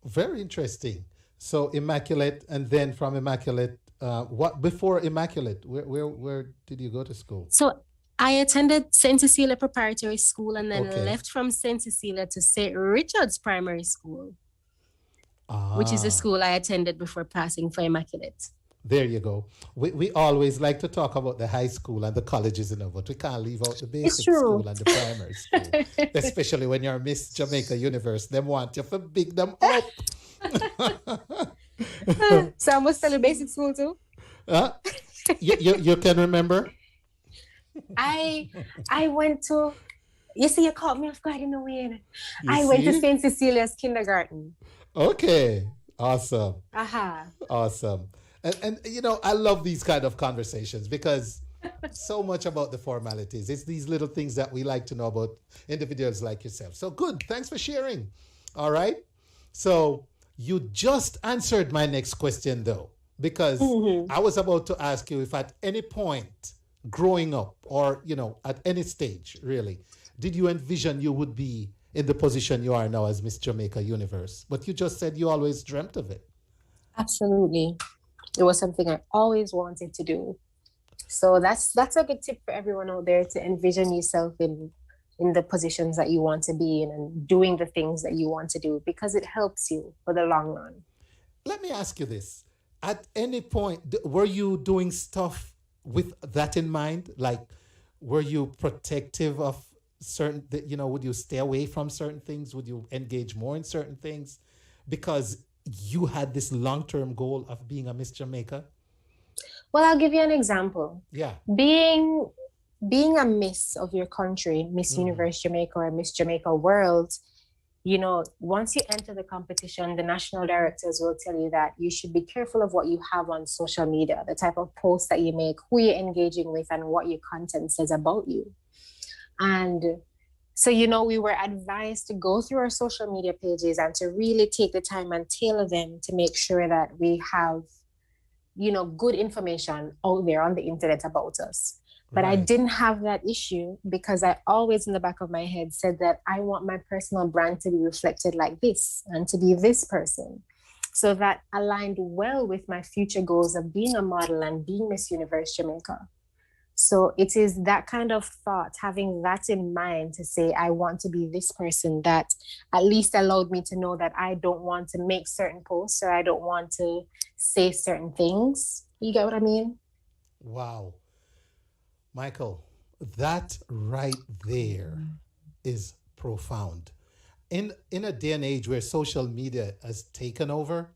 Very interesting. So Immaculate, and then from Immaculate, what before Immaculate, where did you go to school? So I attended St. Cecilia Preparatory School and then Okay. left from St. Cecilia to St. Richard's Primary School, which is the Ah, school I attended before passing for Immaculate. there you go. We always like to talk about the high school and the colleges, but we can't leave out the basic true. school and the primary school, especially when you're Miss Jamaica Universe. Them want you to big them up. So I must tell you basic school too. Huh? You can remember? I went to, you see, you caught me off guard in a way. You I went to see? St. Cecilia's kindergarten. Okay. Awesome. Aha. Awesome. And I love these kind of conversations because so much about the formalities. It's these little things that we like to know about individuals like yourself. So good. Thanks for sharing. All right. So you just answered my next question though, because I was about to ask you if at any point growing up or, at any stage really, did you envision you would be in the position you are now as Miss Jamaica Universe? But you just said you always dreamt of it. Absolutely. It was something I always wanted to do. So that's a good tip for everyone out there, to envision yourself in the positions that you want to be in and doing the things that you want to do, because it helps you for the long run. Let me ask you this. At any point, were you doing stuff with that in mind? Like, were you protective of certain, would you stay away from certain things? Would you engage more in certain things? Because you had this long-term goal of being a Miss Jamaica? Well, I'll give you an example. Yeah. Being a Miss of your country, Miss Universe Jamaica or Miss Jamaica World, once you enter the competition, the national directors will tell you that you should be careful of what you have on social media, the type of posts that you make, who you're engaging with, and what your content says about you. And so, we were advised to go through our social media pages and to really take the time and tailor them to make sure that we have, good information out there on the internet about us. But I didn't have that issue because I always in the back of my head said that I want my personal brand to be reflected like this and to be this person. So that aligned well with my future goals of being a model and being Miss Universe Jamaica. So it is that kind of thought, having that in mind to say, I want to be this person, that at least allowed me to know that I don't want to make certain posts or I don't want to say certain things. You get what I mean? Wow. Michael, that right there is profound. In a day and age where social media has taken over,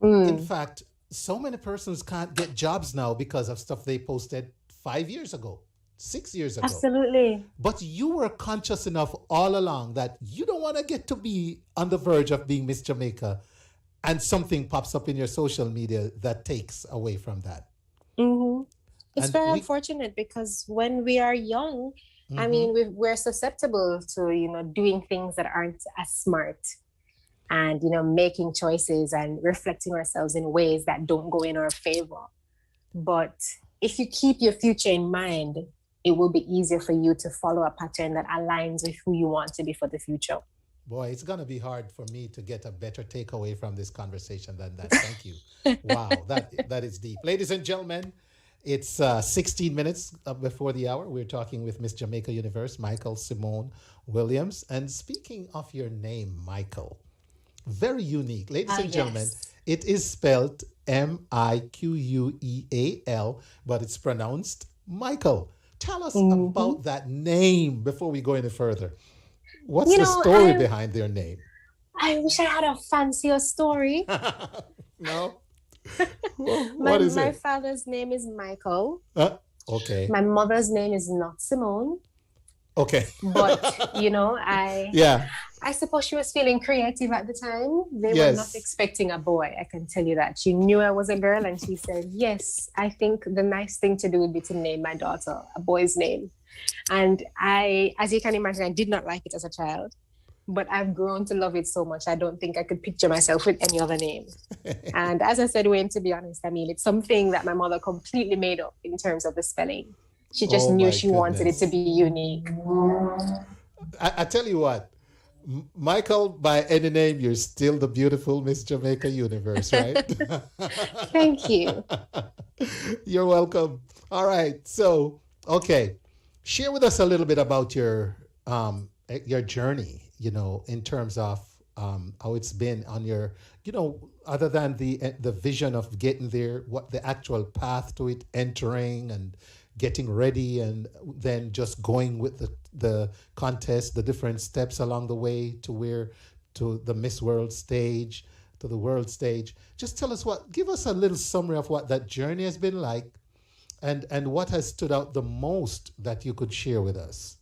in fact, so many persons can't get jobs now because of stuff they posted 5 years ago, 6 years ago. Absolutely. But you were conscious enough all along that you don't want to get to be on the verge of being Miss Jamaica and something pops up in your social media that takes away from that. It's very unfortunate because when we are young, I mean, we're susceptible to, doing things that aren't as smart and, making choices and reflecting ourselves in ways that don't go in our favor. But if you keep your future in mind, it will be easier for you to follow a pattern that aligns with who you want to be for the future. Boy, it's going to be hard for me to get a better takeaway from this conversation than that. Thank you. Wow, that is deep. Ladies and gentlemen, it's 16 minutes before the hour. We're talking with Miss Jamaica Universe, Miqueal-Symone Williams. And speaking of your name, Michael, very unique. Ladies and gentlemen, it is spelled Miqueal, but it's pronounced Michael. Tell us about that name before we go any further. What's the story behind their name? I wish I had a fancier story. No? What is my it? father's name is Michael. Okay. My mother's name is not Simone. Okay. But, Yeah. I suppose she was feeling creative at the time. They were not expecting a boy, I can tell you that. She knew I was a girl and she said, yes, I think the nice thing to do would be to name my daughter a boy's name. And I, as you can imagine, I did not like it as a child. But I've grown to love it so much. I don't think I could picture myself with any other name. And as I said, Wayne, to be honest, I mean, it's something that my mother completely made up in terms of the spelling. She just knew she wanted it to be unique. I tell you what, Michael, by any name, you're still the beautiful Miss Jamaica Universe, right? Thank you. You're welcome. All right. So Okay, share with us a little bit about your journey. In terms of how it's been on your, other than the vision of getting there, what the actual path to it, entering and getting ready, and then just going with the contest, the different steps along the way to where to the Miss World stage, to the world stage. Just give us a little summary of what that journey has been like, and what has stood out the most that you could share with us.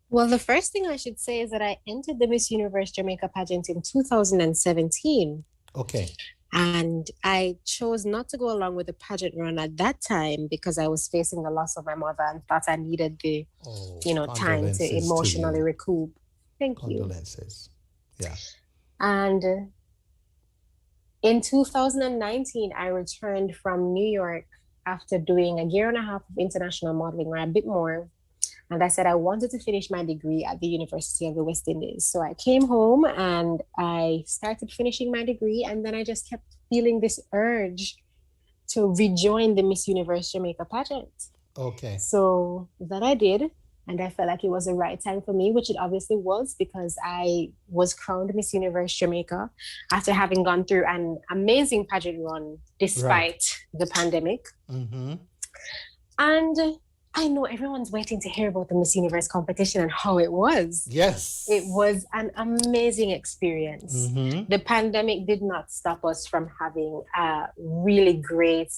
Well, the first thing I should say is that I entered the Miss Universe Jamaica pageant in 2017. Okay. And I chose not to go along with the pageant run at that time because I was facing the loss of my mother and thought I needed the, time to emotionally recoup. Thank you. Condolences. Yeah. And in 2019, I returned from New York after doing a year and a half of international modeling, or a bit more. And I said I wanted to finish my degree at the University of the West Indies. So I came home and I started finishing my degree. And then I just kept feeling this urge to rejoin the Miss Universe Jamaica pageant. Okay. So that I did. And I felt like it was the right time for me, which it obviously was, because I was crowned Miss Universe Jamaica after having gone through an amazing pageant run despite the pandemic. Mm-hmm. And I know everyone's waiting to hear about the Miss Universe competition and how it was. Yes. It was an amazing experience. Mm-hmm. The pandemic did not stop us from having a really great,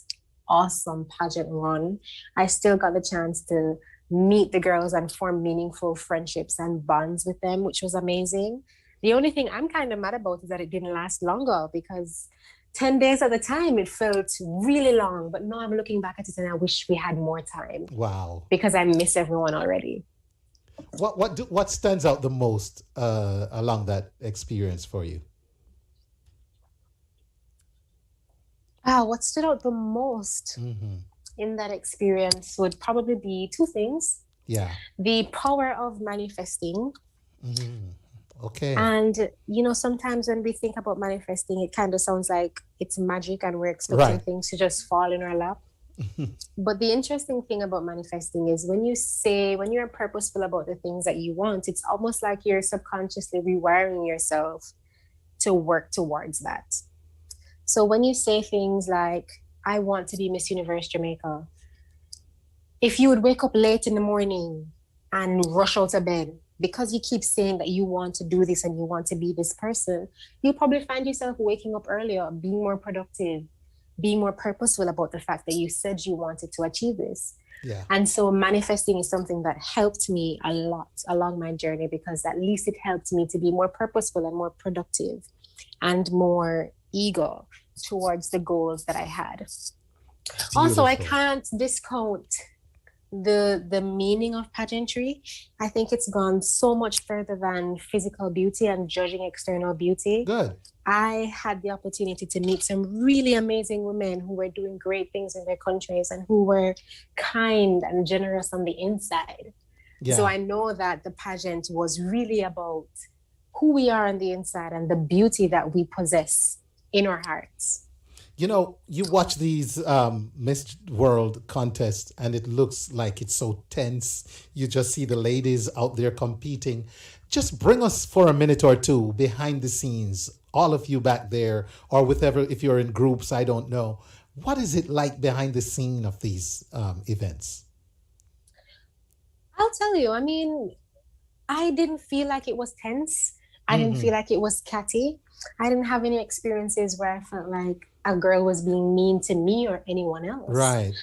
awesome pageant run. I still got the chance to meet the girls and form meaningful friendships and bonds with them, which was amazing. The only thing I'm kind of mad about is that it didn't last longer, because 10 days at the time, it felt really long. But now I'm looking back at it and I wish we had more time. Wow. Because I miss everyone already. What stands out the most along that experience for you? What stood out the most in that experience would probably be two things. Yeah. The power of manifesting. Okay. And, sometimes when we think about manifesting, it kind of sounds like it's magic and we're expecting things to just fall in our lap. But the interesting thing about manifesting is when you're purposeful about the things that you want, it's almost like you're subconsciously rewiring yourself to work towards that. So when you say things like, I want to be Miss Universe Jamaica, if you would wake up late in the morning and rush out of bed because you keep saying that you want to do this and you want to be this person, you'll probably find yourself waking up earlier, being more productive, being more purposeful about the fact that you said you wanted to achieve this. Yeah. And so manifesting is something that helped me a lot along my journey, because at least it helped me to be more purposeful and more productive and more eager towards the goals that I had. Beautiful. Also, I can't discount the meaning of pageantry. I think it's gone so much further than physical beauty and judging external beauty. Good. I had the opportunity to meet some really amazing women who were doing great things in their countries and who were kind and generous on the inside. Yeah. So I know that the pageant was really about who we are on the inside and the beauty that we possess in our hearts. You watch these Miss World contests and it looks like it's so tense. You just see the ladies out there competing. Just bring us for a minute or two behind the scenes, all of you back there, or if you're in groups, I don't know. What is it like behind the scene of these events? I'll tell you, I didn't feel like it was tense. I didn't feel like it was catty. I didn't have any experiences where I felt like a girl was being mean to me or anyone else. Right.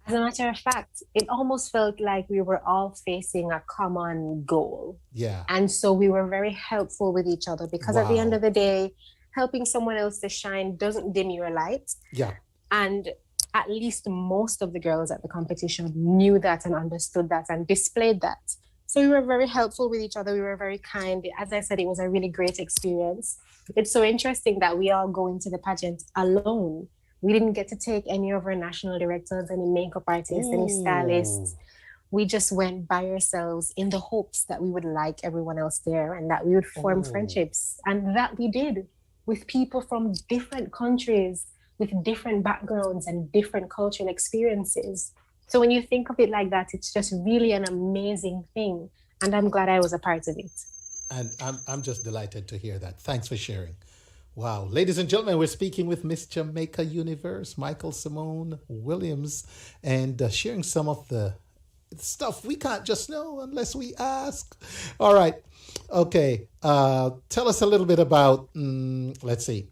As a matter of fact, it almost felt like we were all facing a common goal. Yeah. And so we were very helpful with each other, because at the end of the day, helping someone else to shine doesn't dim your light. Yeah. And at least most of the girls at the competition knew that and understood that and displayed that. So we were very helpful with each other. We were very kind. As I said, it was a really great experience. It's so interesting that we all go into the pageant alone. We didn't get to take any of our national directors, any makeup artists, any stylists. We just went by ourselves in the hopes that we would like everyone else there and that we would form friendships. And that we did, with people from different countries, with different backgrounds and different cultural experiences. So when you think of it like that, it's just really an amazing thing. And I'm glad I was a part of it. And I'm just delighted to hear that. Thanks for sharing. Wow. Ladies and gentlemen, we're speaking with Miss Jamaica Universe, Miqueal-Symone Williams, and sharing some of the stuff we can't just know unless we ask. All right. Okay. Tell us a little bit about, let's see.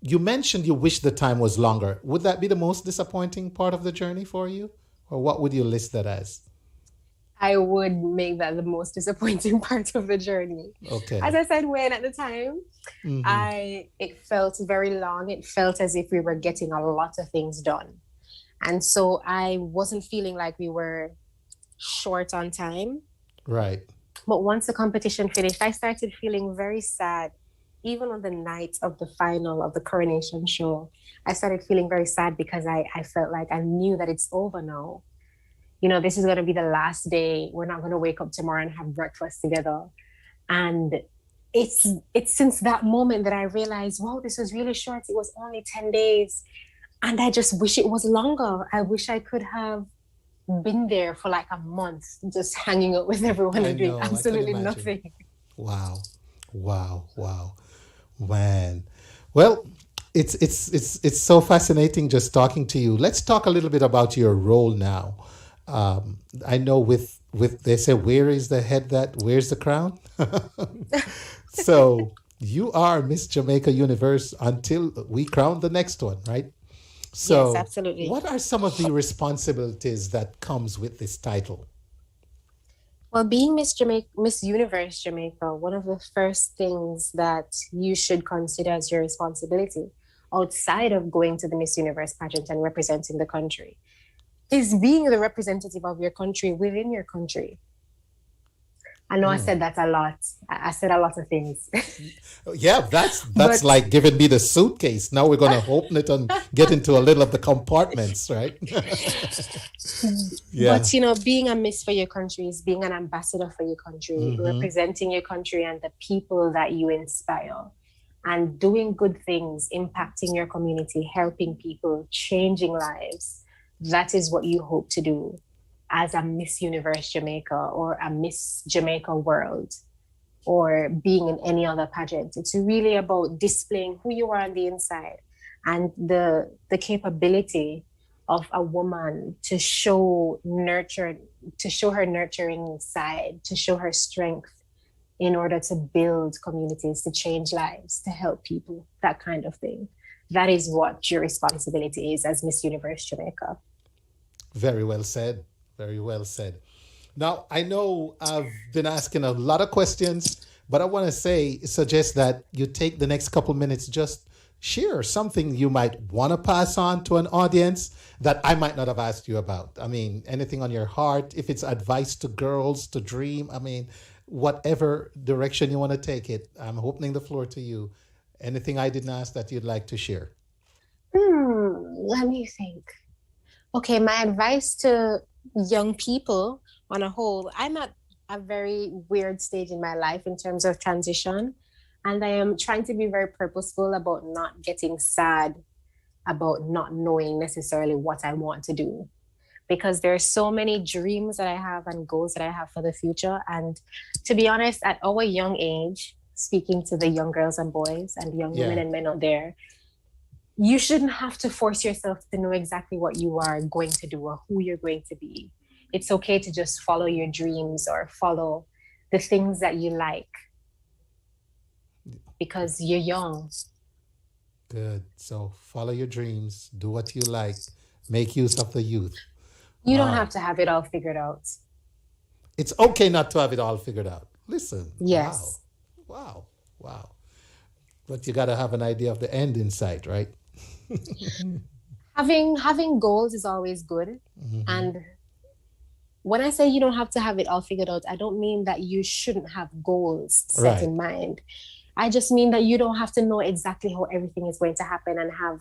You mentioned you wish the time was longer. Would that be the most disappointing part of the journey for you? Or what would you list that as? I would make that the most disappointing part of the journey. Okay. As I said, when at the time, it felt very long. It felt as if we were getting a lot of things done. And so I wasn't feeling like we were short on time. Right. But once the competition finished, I started feeling very sad. Even on the night of the final of the coronation show, I started feeling very sad because I felt like I knew that it's over now. You know, this is going to be the last day. We're not going to wake up tomorrow and have breakfast together. And it's since that moment that I realized, wow, this was really short. It was only 10 days. And I just wish it was longer. I wish I could have been there for like a month, just hanging out with everyone and doing absolutely nothing. Wow. Man. Well, it's so fascinating just talking to you. Let's talk a little bit about your role now. I know with they say, where is the head that wears the crown? So you are Miss Jamaica Universe until we crown the next one, right? So yes, absolutely. What are some of the responsibilities that comes with this title? Well, being Miss Universe Jamaica, one of the first things that you should consider as your responsibility outside of going to the Miss Universe pageant and representing the country is being the representative of your country within your country. I know I said that a lot. I said a lot of things. Yeah, that's like giving me the suitcase. Now we're going to open it and get into a little of the compartments, right? Yeah. But, you know, being a miss for your country is being an ambassador for your country, representing your country and the people that you inspire, and doing good things, impacting your community, helping people, changing lives. That is what you hope to do as a Miss Universe Jamaica or a Miss Jamaica World or being in any other pageant. It's really about displaying who you are on the inside and the capability of a woman to show her nurturing side, to show her strength in order to build communities, to change lives, to help people, that kind of thing. That is what your responsibility is as Miss Universe Jamaica. Very well said. Very well said. Now, I know I've been asking a lot of questions, but I want to suggest that you take the next couple minutes, just share something you might want to pass on to an audience that I might not have asked you about. I mean, anything on your heart, if it's advice to girls to dream, I mean, whatever direction you want to take it, I'm opening the floor to you. Anything I didn't ask that you'd like to share? Let me think. Okay, my advice to young people on a whole, I'm at a very weird stage in my life in terms of transition, and I am trying to be very purposeful about not getting sad about not knowing necessarily what I want to do, because there are so many dreams that I have and goals that I have for the future. And to be honest, at our young age, speaking to the young girls and boys and young women and men out there, you shouldn't have to force yourself to know exactly what you are going to do or who you're going to be. It's okay to just follow your dreams or follow the things that you like because you're young. Good. So follow your dreams, do what you like, make use of the youth. You don't have to have it all figured out. It's okay not to have it all figured out. Listen. Yes. Wow. But you got to have an idea of the end in sight, right? Having goals is always good. And when I say you don't have to have it all figured out, I don't mean that you shouldn't have goals set in mind. I just mean that you don't have to know exactly how everything is going to happen and have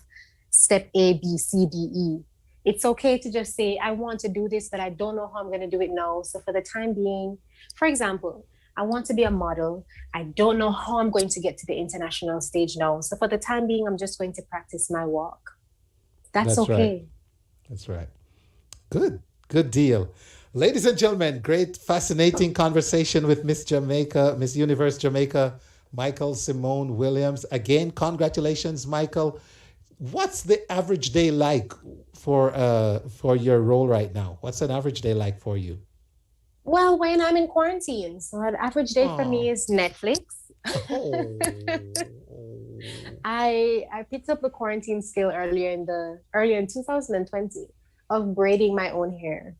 step A, B, C, D, E. It's okay to just say, I want to do this, but I don't know how I'm going to do it now. So for the time being, for example, I want to be a model. I don't know how I'm going to get to the international stage now. So for the time being, I'm just going to practice my walk. That's okay. Right. That's right. Good deal. Ladies and gentlemen, great, fascinating conversation with Miss Jamaica, Miss Universe Jamaica, Miqueal-Symone Williams. Again, congratulations, Michael. What's the average day like for your role right now? What's an average day like for you? Well, when I'm in quarantine, so an average day for me is Netflix. Oh. I picked up the quarantine skill earlier in 2020 of braiding my own hair.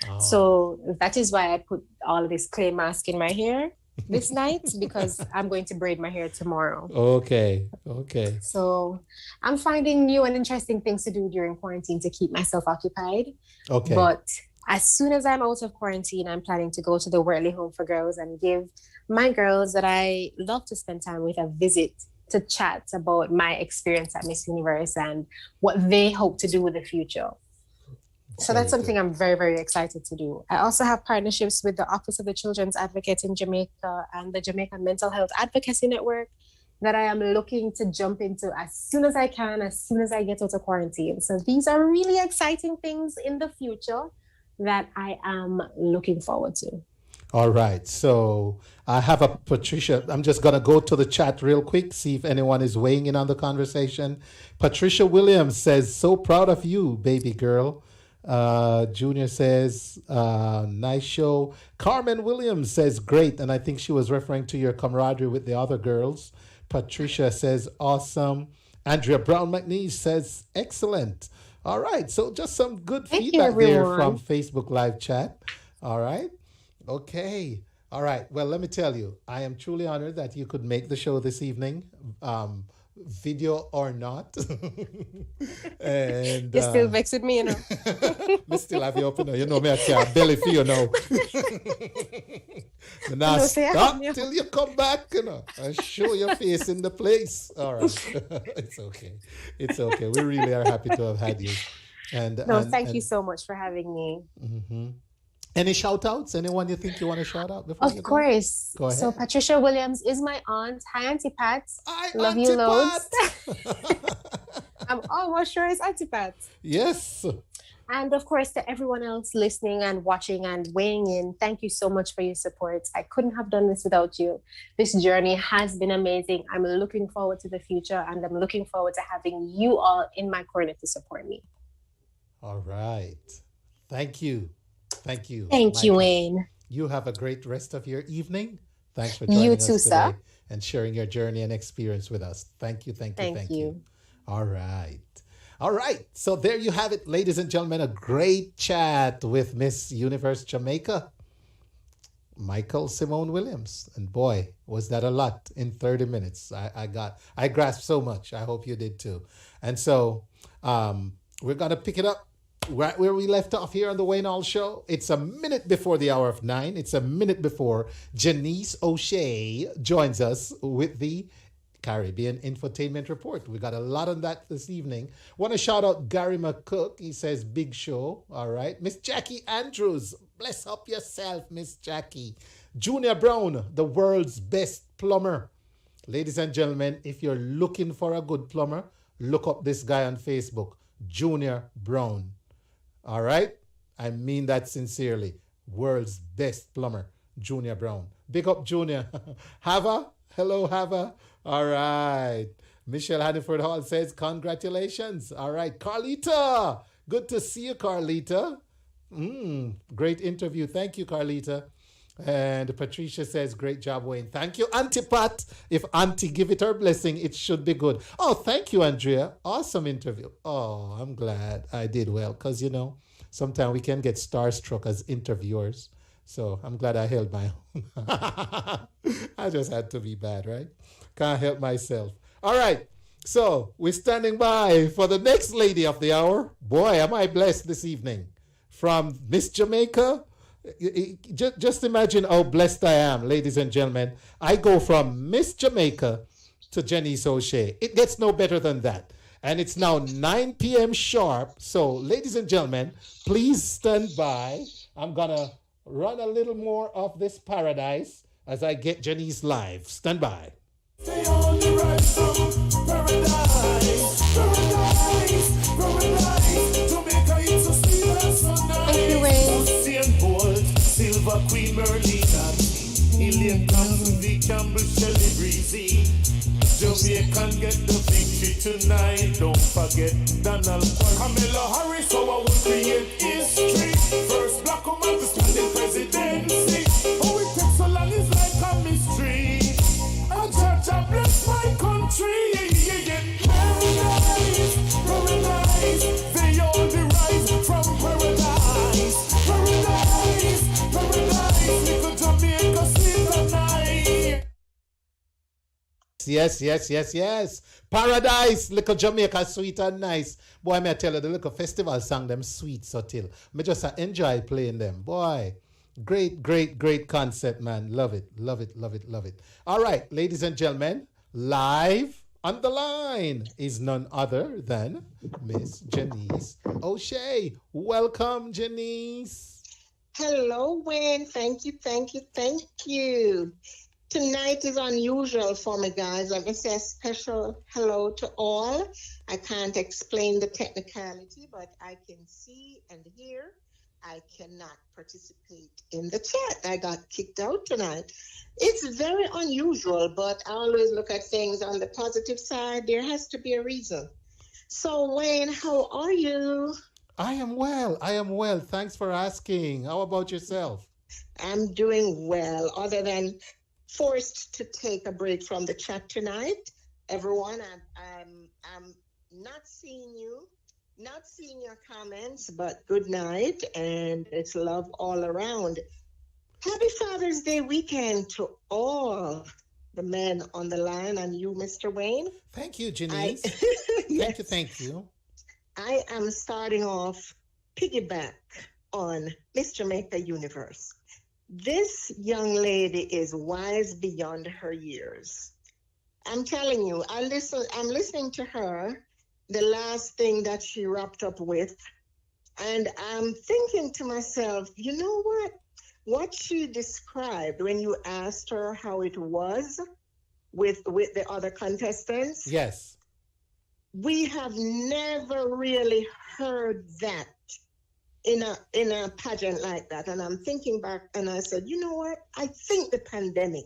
Oh. So that is why I put all of this clay mask in my hair this night, because I'm going to braid my hair tomorrow. Okay. So I'm finding new and interesting things to do during quarantine to keep myself occupied. Okay. But as soon as I'm out of quarantine, I'm planning to go to the Worldly Home for Girls and give my girls that I love to spend time with a visit to chat about my experience at Miss Universe and what they hope to do in the future. So that's something I'm very, very excited to do. I also have partnerships with the Office of the Children's Advocate in Jamaica and the Jamaican Mental Health Advocacy Network that I am looking to jump into as soon as I can, as soon as I get out of quarantine. So these are really exciting things in the future that I am looking forward to. All right. So I have a Patricia. I'm just going to go to the chat real quick, see if anyone is weighing in on the conversation. Patricia Williams says, so proud of you, baby girl. Junior says, nice show. Carmen Williams says, great. And I think she was referring to your camaraderie with the other girls. Patricia says, awesome. Andrea Brown McNeese says, excellent. All right. So just some good feedback there from Facebook Live chat. All right. Okay. All right. Well, let me tell you, I am truly honored that you could make the show this evening. Video or not. And you still vexed with me, you know. Me still have you open. You know me, I can't belly for you now. Now stop till you come back, you know, and show your face in the place. All right. It's okay. It's okay. We really are happy to have had you. Thank you so much for having me. Mm-hmm. Any shout outs? Anyone you think you want to shout out before? Of course. Go ahead. So Patricia Williams is my aunt. Hi, Auntie Pat. Love Auntie you loads. I'm almost sure it's Auntie Pat. Yes. And of course, to everyone else listening and watching and weighing in, thank you so much for your support. I couldn't have done this without you. This journey has been amazing. I'm looking forward to the future, and I'm looking forward to having you all in my corner to support me. All right. Thank you. Thank you. Thank you, Wayne. You have a great rest of your evening. Thanks for joining us today and sharing your journey and experience with us. Thank you. Thank you. All right. So there you have it, ladies and gentlemen. A great chat with Miss Universe Jamaica, Miqueal-Symone Williams. And boy, was that a lot in 30 minutes. I grasped so much. I hope you did too. And so we're going to pick it up right where we left off here on the Wayne Hall Show. It's a minute before the hour of 9. It's a minute before Jannice O'Shea joins us with the Caribbean Infotainment Report. We got a lot on that this evening. Want to shout out Gary McCook. He says, big show. All right. Miss Jackie Andrews. Bless up yourself, Miss Jackie. Junior Brown, the world's best plumber. Ladies and gentlemen, if you're looking for a good plumber, look up this guy on Facebook, Junior Brown. All right? I mean that sincerely. World's best plumber, Junior Brown. Big up, Junior. Hava? Hello, Hava. All right. Michelle Hanniford Hall says, congratulations. All right. Carlita. Good to see you, Carlita. Great interview. Thank you, Carlita. And Patricia says, great job, Wayne. Thank you, Auntie Pat. If Auntie give it her blessing, it should be good. Oh, thank you, Andrea. Awesome interview. Oh, I'm glad I did well because, you know, sometimes we can get starstruck as interviewers. So I'm glad I held my own. I just had to be bad, right? Can't help myself. All right. So we're standing by for the next lady of the hour. Boy, am I blessed this evening. From Miss Jamaica. Just imagine how blessed I am, ladies and gentlemen. I go from Miss Jamaica to Jannice O'Shea. It gets no better than that. And it's now 9 p.m. sharp. So, ladies and gentlemen, please stand by. I'm going to run a little more of this paradise as I get Jannice live. Stand by. Stay on the right from paradise, paradise, paradise. Jamaica, it's a sweet and so nice. Merlina, Ilian Thompson, the Campbell, Shelley Breezy. Jamaican get the victory tonight. Don't forget Donald Clarke, Kamala Harris, so I will create history. First black woman to stand in presidency. Oh, it takes so long, it's like a mystery. A church, I bless my country. Paradise, paradise, they all derive from paradise. Paradise, paradise, little Jamaica, sweet and nice. Yes. Paradise, little Jamaica, sweet and nice. Boy, may I tell you, the little festival song them sweet so till. Me just enjoy playing them. Boy, great concept, man. Love it. All right, ladies and gentlemen, live on the line is none other than Miss Jannice O'Shea. Welcome, Jannice. Hello, Wayne. Thank you. Tonight is unusual for me, guys. Let me say a special hello to all. I can't explain the technicality, but I can see and hear. I cannot participate in the chat. I got kicked out tonight. It's very unusual, but I always look at things on the positive side. There has to be a reason. So, Wayne, how are you? I am well. Thanks for asking. How about yourself? I'm doing well, other than forced to take a break from the chat tonight. Everyone, I'm not seeing your comments, but good night, and it's love all around. Happy Father's Day weekend to all the men on the line and you, Mr. Wayne. Thank you, Jannice. Yes. Thank you. I am starting off piggyback on Miss Jamaica Universe. This young lady is wise beyond her years. I'm telling you, I'm listening to her, the last thing that she wrapped up with, and I'm thinking to myself, you know what? What she described when you asked her how it was with the other contestants. Yes. We have never really heard that in a pageant like that. And I'm thinking back and I said, you know what? I think the pandemic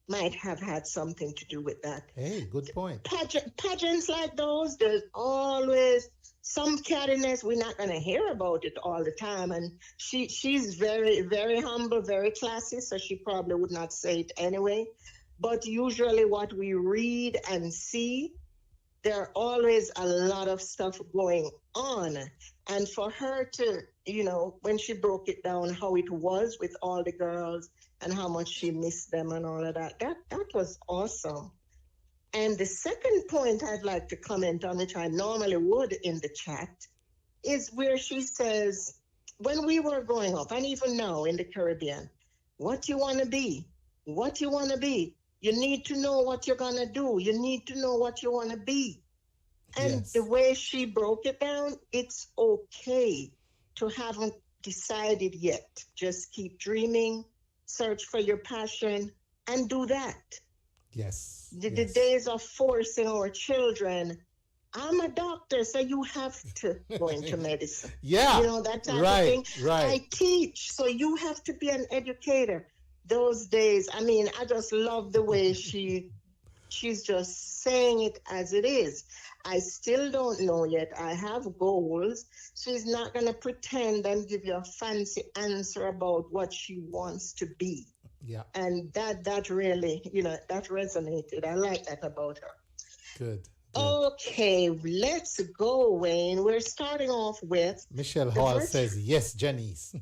might have had something to do with that. Hey, good point. Pageants like those, there's always some cattiness. We're not going to hear about it all the time. And she's very, very humble, very classy, so she probably would not say it anyway. But usually what we read and see, there are always a lot of stuff going on. And for her to, when she broke it down, how it was with all the girls and how much she missed them and all of that was awesome. And the second point I'd like to comment on, which I normally would in the chat, is where she says, when we were growing up, and even now in the Caribbean, what you want to be, you need to know what you're going to do. You need to know what you want to be. And Yes. the way she broke it down, it's okay to haven't decided yet. Just keep dreaming, search for your passion, and do that. Yes. The days of forcing our children, I'm a doctor, so you have to go into medicine. Yeah. That type Right, of thing. right. I teach, so you have to be an educator. Those days, I just love the way she's just saying it as it is. I still don't know yet. I have goals. She's not going to pretend and give you a fancy answer about what she wants to be. Yeah. And that really, that resonated. I like that about her. Good. Okay, let's go, Wayne. We're starting off with Michelle Hall says, yes, Jannice.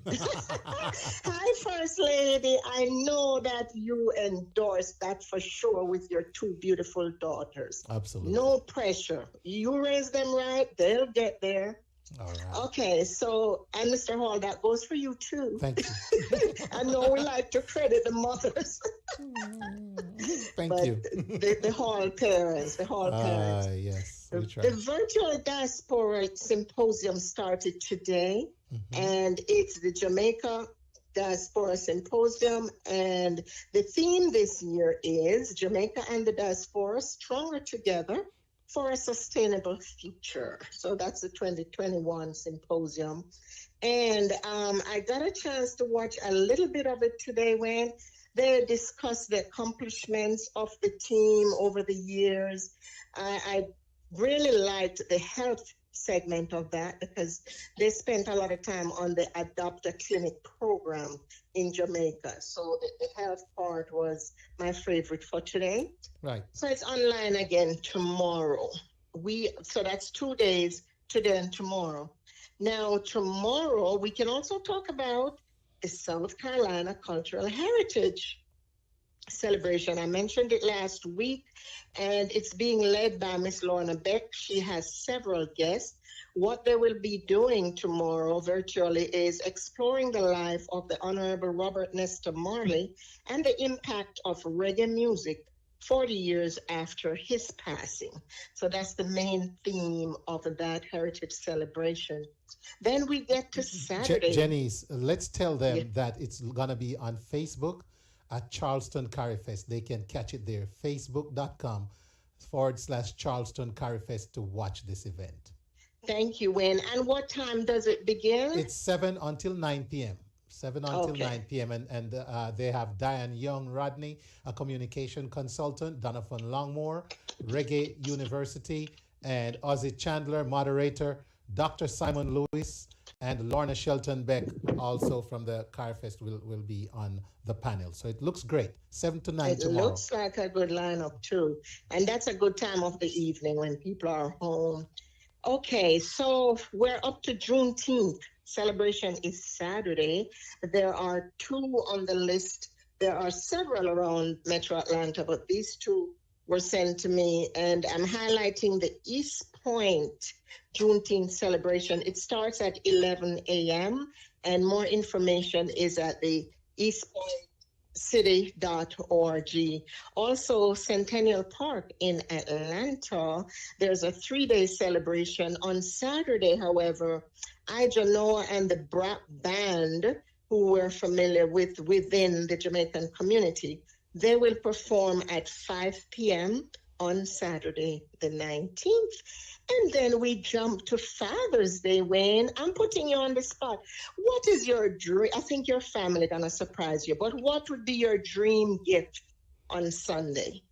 Hi, First Lady. I know that you endorsed that for sure with your two beautiful daughters. Absolutely. No pressure. You raise them right, they'll get there. All right. Okay, so, and Mr. Hall, that goes for you too. Thank you. I know we like to credit the mothers. Thank but you. The Hall parents, Yes. The virtual diaspora symposium started today, and it's the Jamaica Diaspora Symposium, and the theme this year is Jamaica and the Diaspora Stronger Together for a Sustainable Future. So that's the 2021 symposium. And I got a chance to watch a little bit of it today when they discussed the accomplishments of the team over the years. I really liked the health segment of that because they spent a lot of time on the Adopt a Clinic program in Jamaica. So the health part was my favorite for today. Right. So it's online again tomorrow. So that's 2 days, today and tomorrow. Now, tomorrow, we can also talk about the South Carolina Cultural Heritage Celebration. I mentioned it last week, and it's being led by Miss Lorna Beck. She has several guests. What they will be doing tomorrow virtually is exploring the life of the Honorable Robert Nesta Marley and the impact of reggae music 40 years after his passing. So that's the main theme of that heritage celebration. Then we get to Saturday. Jannice, let's tell them that it's going to be on Facebook at Charleston Carry Fest. They can catch it there, facebook.com/Charleston Carry Fest to watch this event. Thank you, Wayne. And what time does it begin? It's 7 until 9 p.m. 7 until 9 p.m. And they have Diane Young Rodney, a communication consultant, Donovan Longmore, Reggae University, and Ozzy Chandler, moderator, Dr. Simon Lewis, and Lorna Shelton Beck, also from the Carfest, will be on the panel. So it looks great. 7 to 9 tomorrow. It looks like a good lineup, too. And that's a good time of the evening when people are home. Okay, so we're up to Juneteenth. Celebration is Saturday. There are 2 on the list. There are several around Metro Atlanta, but these 2 were sent to me, and I'm highlighting the East Point Juneteenth celebration. It starts at 11 a.m., and more information is at the eastpointcity.org. Also, Centennial Park in Atlanta, there's a 3-day celebration. On Saturday, however, Ija Noah and the Brat Band, who we're familiar with within the Jamaican community, they will perform at 5 p.m. on Saturday the 19th. And then we jump to Father's Day, Wayne. I'm putting you on the spot. What is your dream? I think your family gonna surprise you, but what would be your dream gift on Sunday?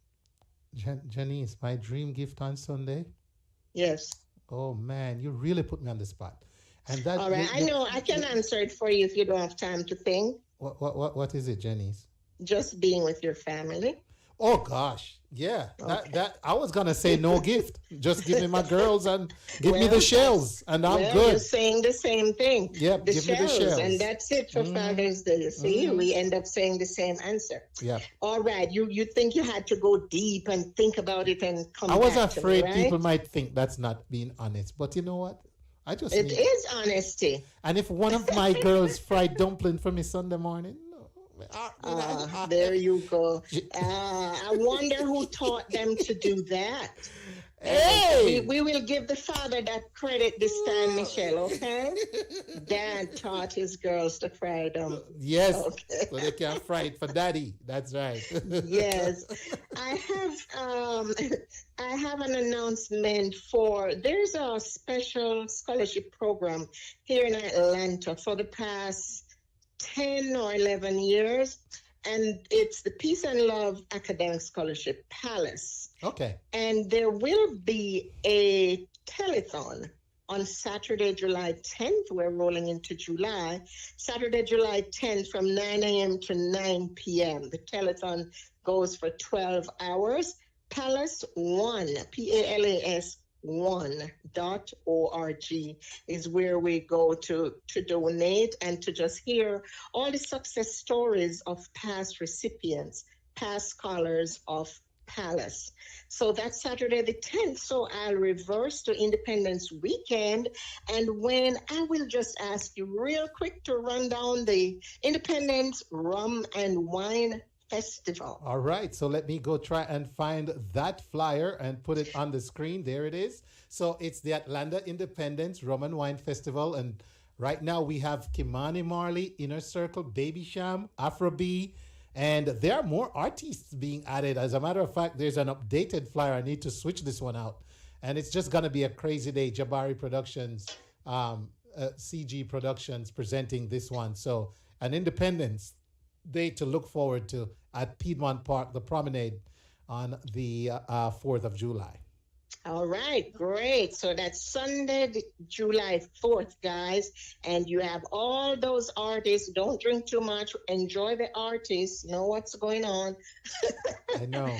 Jannice, my dream gift on Sunday? Yes. Oh, man, you really put me on the spot. And that, all right, I know I can answer it for you if you don't have time to think. What is it, Jannice? Just being with your family. Oh gosh, yeah. Okay. That I was gonna say no gift. Just give me my girls and give me the shells, and I'm good. You're saying the same thing. Yep, give me the shells, and that's it for Father's Day. See, we end up saying the same answer. Yeah. All right, you think you had to go deep and think about it and come. I was back afraid to me, right? people might think that's not being honest, but you know what? It is honesty. And if one of my girls fried dumpling for me Sunday morning. There you go. I wonder who taught them to do that. Hey! We will give the father that credit this time, Michelle, okay? Dad taught his girls to fry them. Yes, okay. So they can fry it for daddy. That's right. Yes. I have an announcement there's a special scholarship program here in Atlanta for the past 10 or 11 years, and it's the Peace and Love Academic Scholarship Palace. Okay. And there will be a telethon on Saturday, July 10th. We're rolling into July. Saturday, July 10th from 9 a.m. to 9 p.m. The telethon goes for 12 hours. Palace 1, PALAS 1.org is where we go to donate and to just hear all the success stories of past recipients, past scholars of Palace. So that's Saturday the 10th. So I'll reverse to Independence Weekend. And when I will just ask you real quick to run down the Independence Rum and Wine Festival. All right, so let me go try and find that flyer and put it on the screen. There it is. So it's the Atlanta Independence Rum and Wine Festival, and right now we have Kimani Marley, Inner Circle, Baby Sham, Afro B, and there are more artists being added. As a matter of fact, there's an updated flyer. I need to switch this one out, and it's just gonna be a crazy day. Jabari Productions CG Productions presenting this one. So an Independence Day to look forward to at Piedmont Park, the promenade on the 4th of July. All right, great. So that's Sunday, July 4th, guys. And you have all those artists. Don't drink too much. Enjoy the artists. Know what's going on. I know.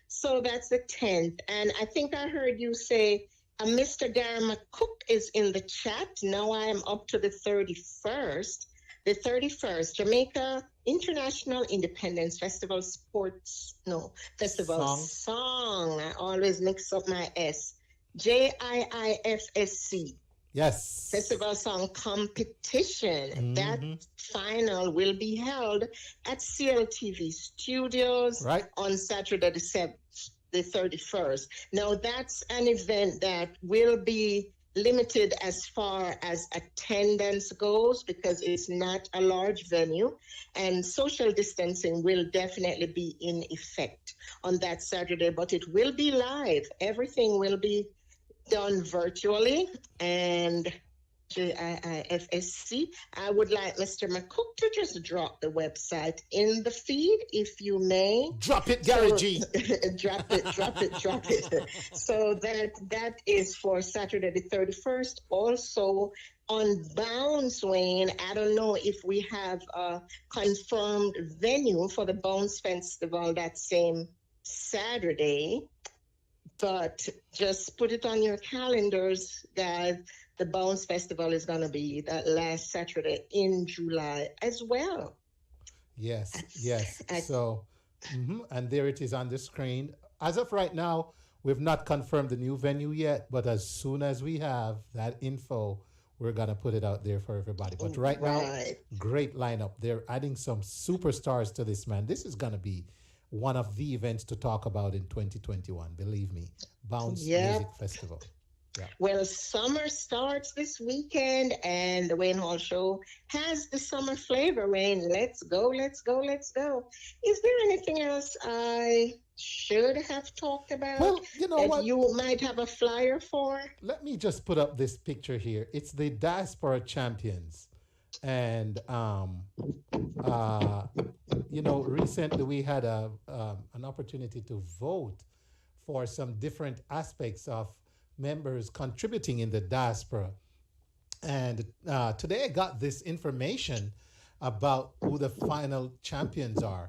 So that's the 10th. And I think I heard you say Mr. Darren McCook is in the chat. Now I am up to the 31st. The 31st, Jamaica International Independence Festival Festival Song. I always mix up my S. JIIFSC. Yes. Festival Song Competition. That final will be held at CLTV Studios on Saturday the 31st. Now, that's an event that will be limited as far as attendance goes because it's not a large venue, and social distancing will definitely be in effect on that Saturday, but it will be live. Everything will be done virtually, and JIIFSC. I would like Mr. McCook to just drop the website in the feed, if you may. Drop it, Gary G. Drop it. So that is for Saturday the 31st. Also on Bounce, Wayne, I don't know if we have a confirmed venue for the Bounce Festival that same Saturday, but just put it on your calendars, guys. The Bounce Festival is going to be that last Saturday in July as well. Yes. So, and there it is on the screen. As of right now, we've not confirmed the new venue yet, but as soon as we have that info, we're going to put it out there for everybody. But right now, great lineup. They're adding some superstars to this, man. This is going to be one of the events to talk about in 2021. Believe me. Bounce Music Festival. Yeah. Well, summer starts this weekend, and the Wayne Hall Show has the summer flavor, Wayne. Let's go. Is there anything else I should have talked about? Well, you know what? You might have a flyer for? Let me just put up this picture here. It's the Diaspora Champions. And, recently we had an opportunity to vote for some different aspects of members contributing in the diaspora. And today I got this information about who the final champions are,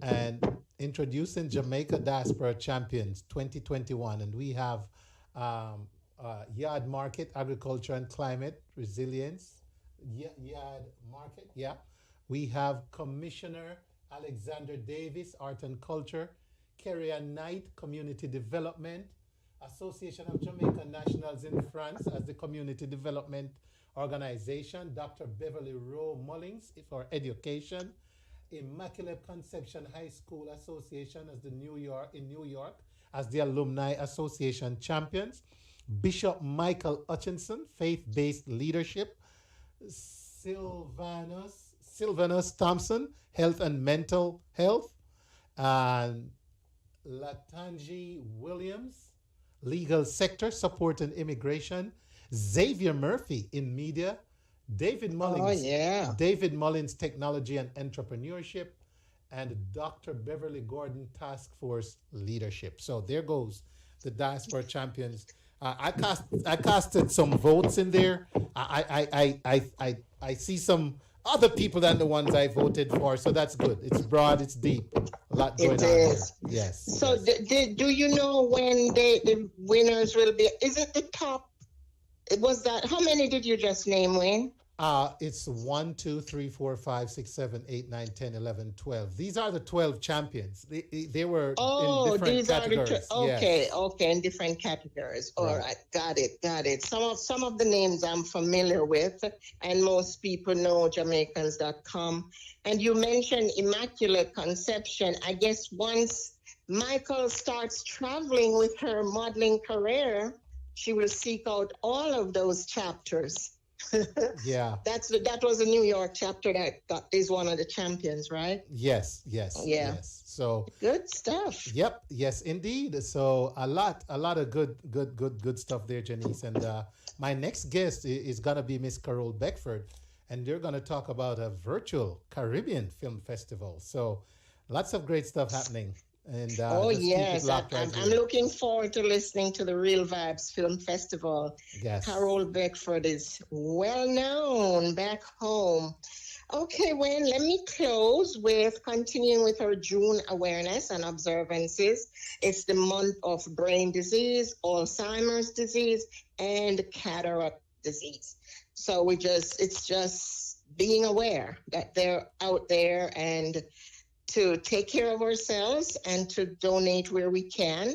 and introducing Jamaica Diaspora Champions 2021. And we have Yard Market, Agriculture and Climate Resilience. Yard Market, yeah. We have Commissioner Alexander Davis, Art and Culture. Carrier Knight, Community Development. Association of Jamaican Nationals in France as the Community Development Organization. Dr. Beverly Rowe Mullings for Education. Immaculate Conception High School Association as the New York as the Alumni Association Champions. Bishop Michael Hutchinson, Faith-Based Leadership. Sylvanus Thompson, Health and Mental Health. And Latanji Williams, Legal Sector, Support and Immigration. Xavier Murphy in Media. David Mullins. David Mullins, Technology and Entrepreneurship. And Dr. Beverly Gordon, Task Force Leadership. So there goes the Diaspora Champions. I casted some votes in there. I see some other people than the ones I voted for, so that's good. It's broad, it's deep. A lot going on there. Yes. So do you know when the winners will be? Is it the top? Was that, how many did you just name, Wayne? It's 1, 2, 3, 4, 5, 6, 7, 8, 9, 10, 11, 12. These are the 12 champions. They were in different categories. Okay, in different categories. All right, got it. Some of the names I'm familiar with, and most people know Jamaicans.com. And you mentioned Immaculate Conception. I guess once Michael starts traveling with her modeling career, she will seek out all of those chapters. Yeah, that was a New York chapter that is one of the champions, right? Yes. So good stuff. Yep, yes, indeed. So a lot of good stuff there, Jannice. And My next guest is going to be Miss Carole Beckford, and they're going to talk about a virtual Caribbean film festival. So lots of great stuff happening. And oh just keep it yes, locked I'm right here. looking forward to listening to the RealVibez Film Festival. Yes. Carole Beckford is well known back home. Okay, Wayne, let me close with continuing with our June awareness and observances. It's the month of brain disease, Alzheimer's disease, and cataract disease. So it's just being aware that they're out there and to take care of ourselves and to donate where we can.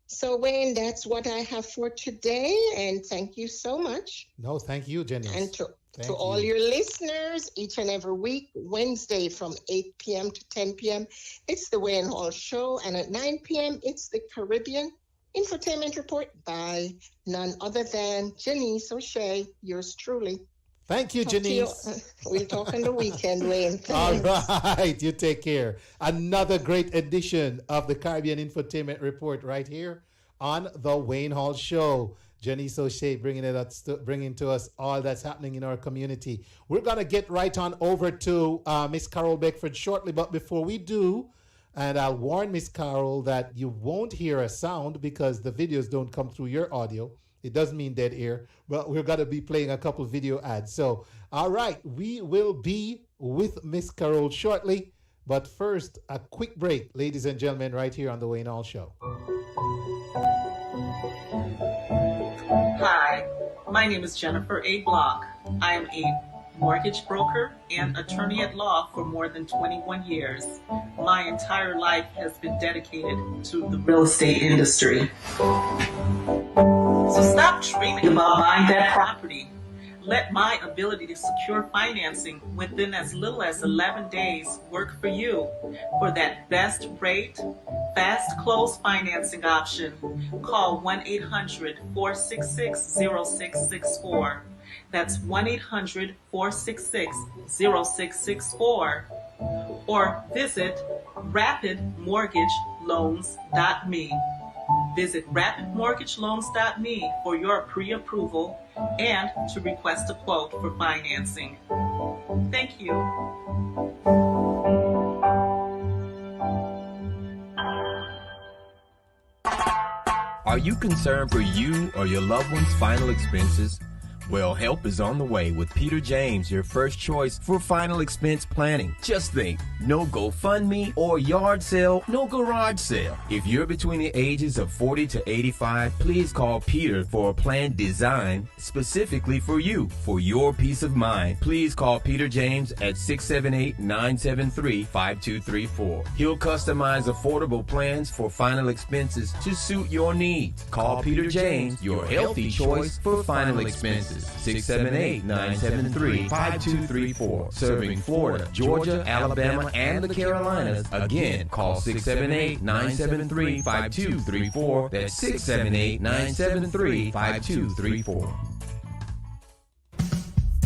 So, Wayne, that's what I have for today. And thank you so much. No, thank you, Jannice. And to all your listeners, each and every week, Wednesday from 8 p.m. to 10 p.m., it's the Wayne Hall Show. And at 9 p.m., it's the Caribbean Infotainment Report by none other than Jannice O'Shea, yours truly. Thank you, Jannice. We'll talk on the weekend, Wayne. All right, you take care. Another great edition of the Caribbean Infotainment Report right here on the Wayne Hall Show. Jannice O'Shea bringing to us all that's happening in our community. We're going to get right on over to Miss Carole Beckford shortly, but before we do, and I'll warn Miss Carole that you won't hear a sound because the videos don't come through your audio. It doesn't mean dead air, but we're going to be playing a couple video ads. So, all right, we will be with Miss Carole shortly. But first, a quick break, ladies and gentlemen, right here on the Wayne Hall Show. Hi, my name is Jennifer A. Block. I am a mortgage broker and attorney at law for more than 21 years. My entire life has been dedicated to the real estate industry. So stop dreaming about buying that property. Let my ability to secure financing within as little as 11 days work for you. For that best rate, fast close financing option, call 1-800-466-0664. That's 1-800-466-0664. Or visit rapidmortgageloans.me. Visit rapidmortgageloans.me for your pre-approval and to request a quote for financing. Thank you. Are you concerned for you or your loved one's final expenses? Well, help is on the way with Peter James, your first choice for final expense planning. Just think, no GoFundMe or yard sale, no garage sale. If you're between the ages of 40 to 85, please call Peter for a plan designed specifically for you, for your peace of mind. Please call Peter James at 678-973-5234. He'll customize affordable plans for final expenses to suit your needs. Call Peter James, your healthy choice for final expenses. 678-973-5234. Serving Florida, Georgia, Alabama, and the Carolinas. Again, call 678-973-5234. That's 678-973-5234.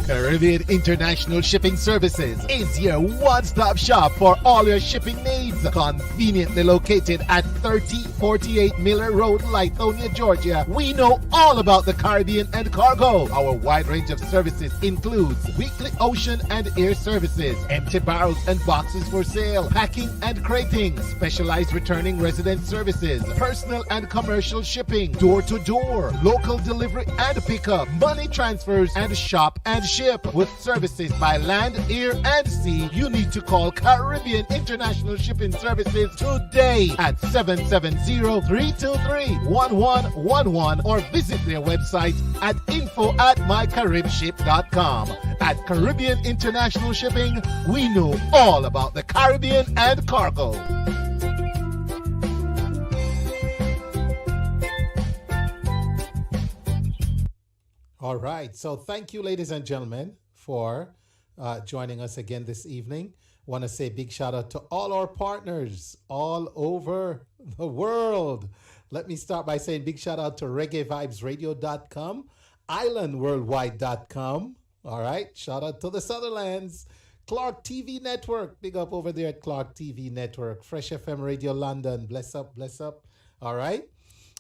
Caribbean International Shipping Services is your one-stop shop for all your shipping needs. Conveniently located at 3048 Miller Road, Lithonia, Georgia. We know all about the Caribbean and cargo. Our wide range of services includes weekly ocean and air services, empty barrels and boxes for sale, packing and crating, specialized returning resident services, personal and commercial shipping, door-to-door, local delivery and pickup, money transfers, and shop and ship. With services by land, air, and sea. You need to call Caribbean International Shipping Services today at 770-323-1111 or visit their website at info@mycaribship.com. At Caribbean International Shipping, we know all about the Caribbean and cargo. All right. So thank you, ladies and gentlemen, for joining us again this evening. Want to say a big shout out to all our partners all over the world. Let me start by saying big shout out to reggaevibesradio.com, islandworldwide.com. All right. Shout out to the Sutherlands, Clarke TV Network. Big up over there at Clarke TV Network, Fresh FM Radio London. Bless up, bless up. All right.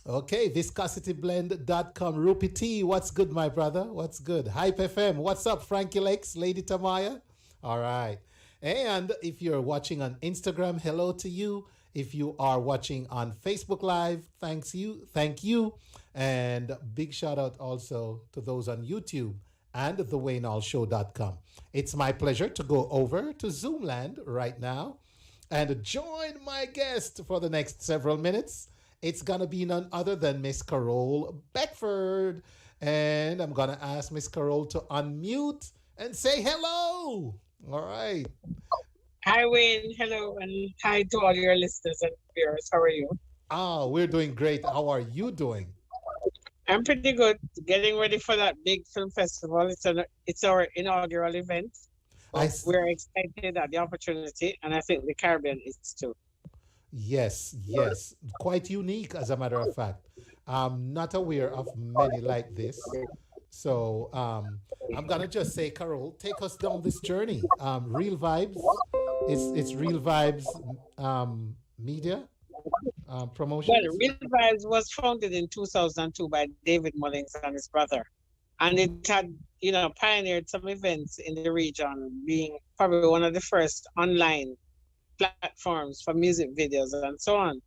Okay, viscosityblend.com. Rupi T, what's good, my brother? What's good? HypeFM, what's up, Frankie Lakes, Lady Tamaya? All right. And if you're watching on Instagram, hello to you. If you are watching on Facebook Live, thank you. And big shout out also to those on YouTube and thewaynallshow.com. It's my pleasure to go over to Zoomland right now and join my guest for the next several minutes. It's going to be none other than Miss Carole Beckford. And I'm going to ask Miss Carole to unmute and say hello. All right. Hi, Wayne. Hello, and hi to all your listeners and viewers. How are you? We're doing great. How are you doing? I'm pretty good. Getting ready for that big film festival. It's our inaugural event. We're excited at the opportunity, and I think the Caribbean is too. Yes. Quite unique, as a matter of fact. I'm not aware of many like this. So I'm going to just say, Carole, take us down this journey. RealVibez, it's RealVibez media promotion. Well, RealVibez was founded in 2002 by David Mullings and his brother. And it had, pioneered some events in the region, being probably one of the first online platforms for music videos and so on.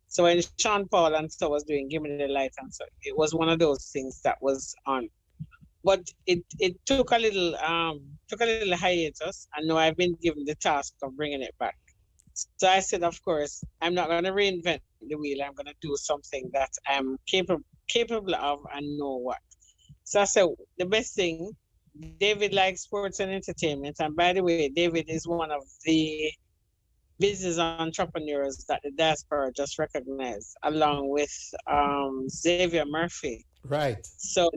So when Sean Paul and so was doing Give Me the Light, and so it was one of those things that was on. But it took a little hiatus, and now I've been given the task of bringing it back. So I said, of course, I'm not going to reinvent the wheel. I'm going to do something that I'm capable of and know what. So I said, the best thing, David likes sports and entertainment. And by the way, David is one of the business entrepreneurs that the diaspora just recognized, along with Xavier Murphy. Right. So,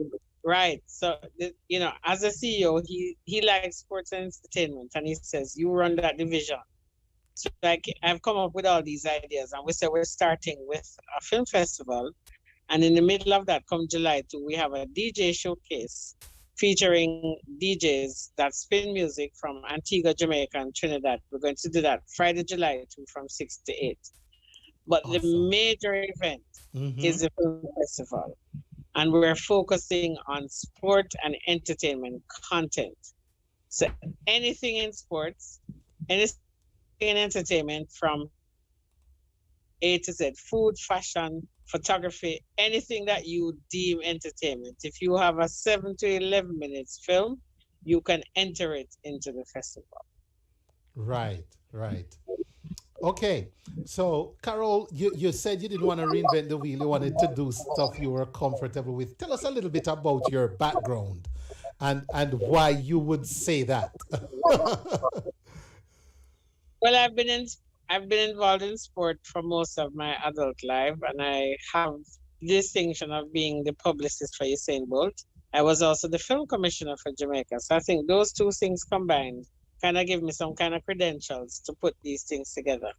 as a CEO, he likes sports and entertainment, and he says, you run that division. So I've come up with all these ideas, and we said we're starting with a film festival. And in the middle of that, come July 2, we have a DJ showcase featuring DJs that spin music from Antigua, Jamaica, and Trinidad. We're going to do that Friday, July 2 from 6 to 8. But awesome. The major event is the film festival. And we're focusing on sport and entertainment content. So anything in sports, anything in entertainment, from A to Z, food, fashion, photography, anything that you deem entertainment. If you have a 7 to 11 minutes film, you can enter it into the festival. Right. Okay, so Carole, you said you didn't want to reinvent the wheel. You wanted to do stuff you were comfortable with. Tell us a little bit about your background and why you would say that. Well, I've been involved in sport for most of my adult life, and I have the distinction of being the publicist for Usain Bolt. I was also the film commissioner for Jamaica. So I think those two things combined kind of give me some kind of credentials to put these things together.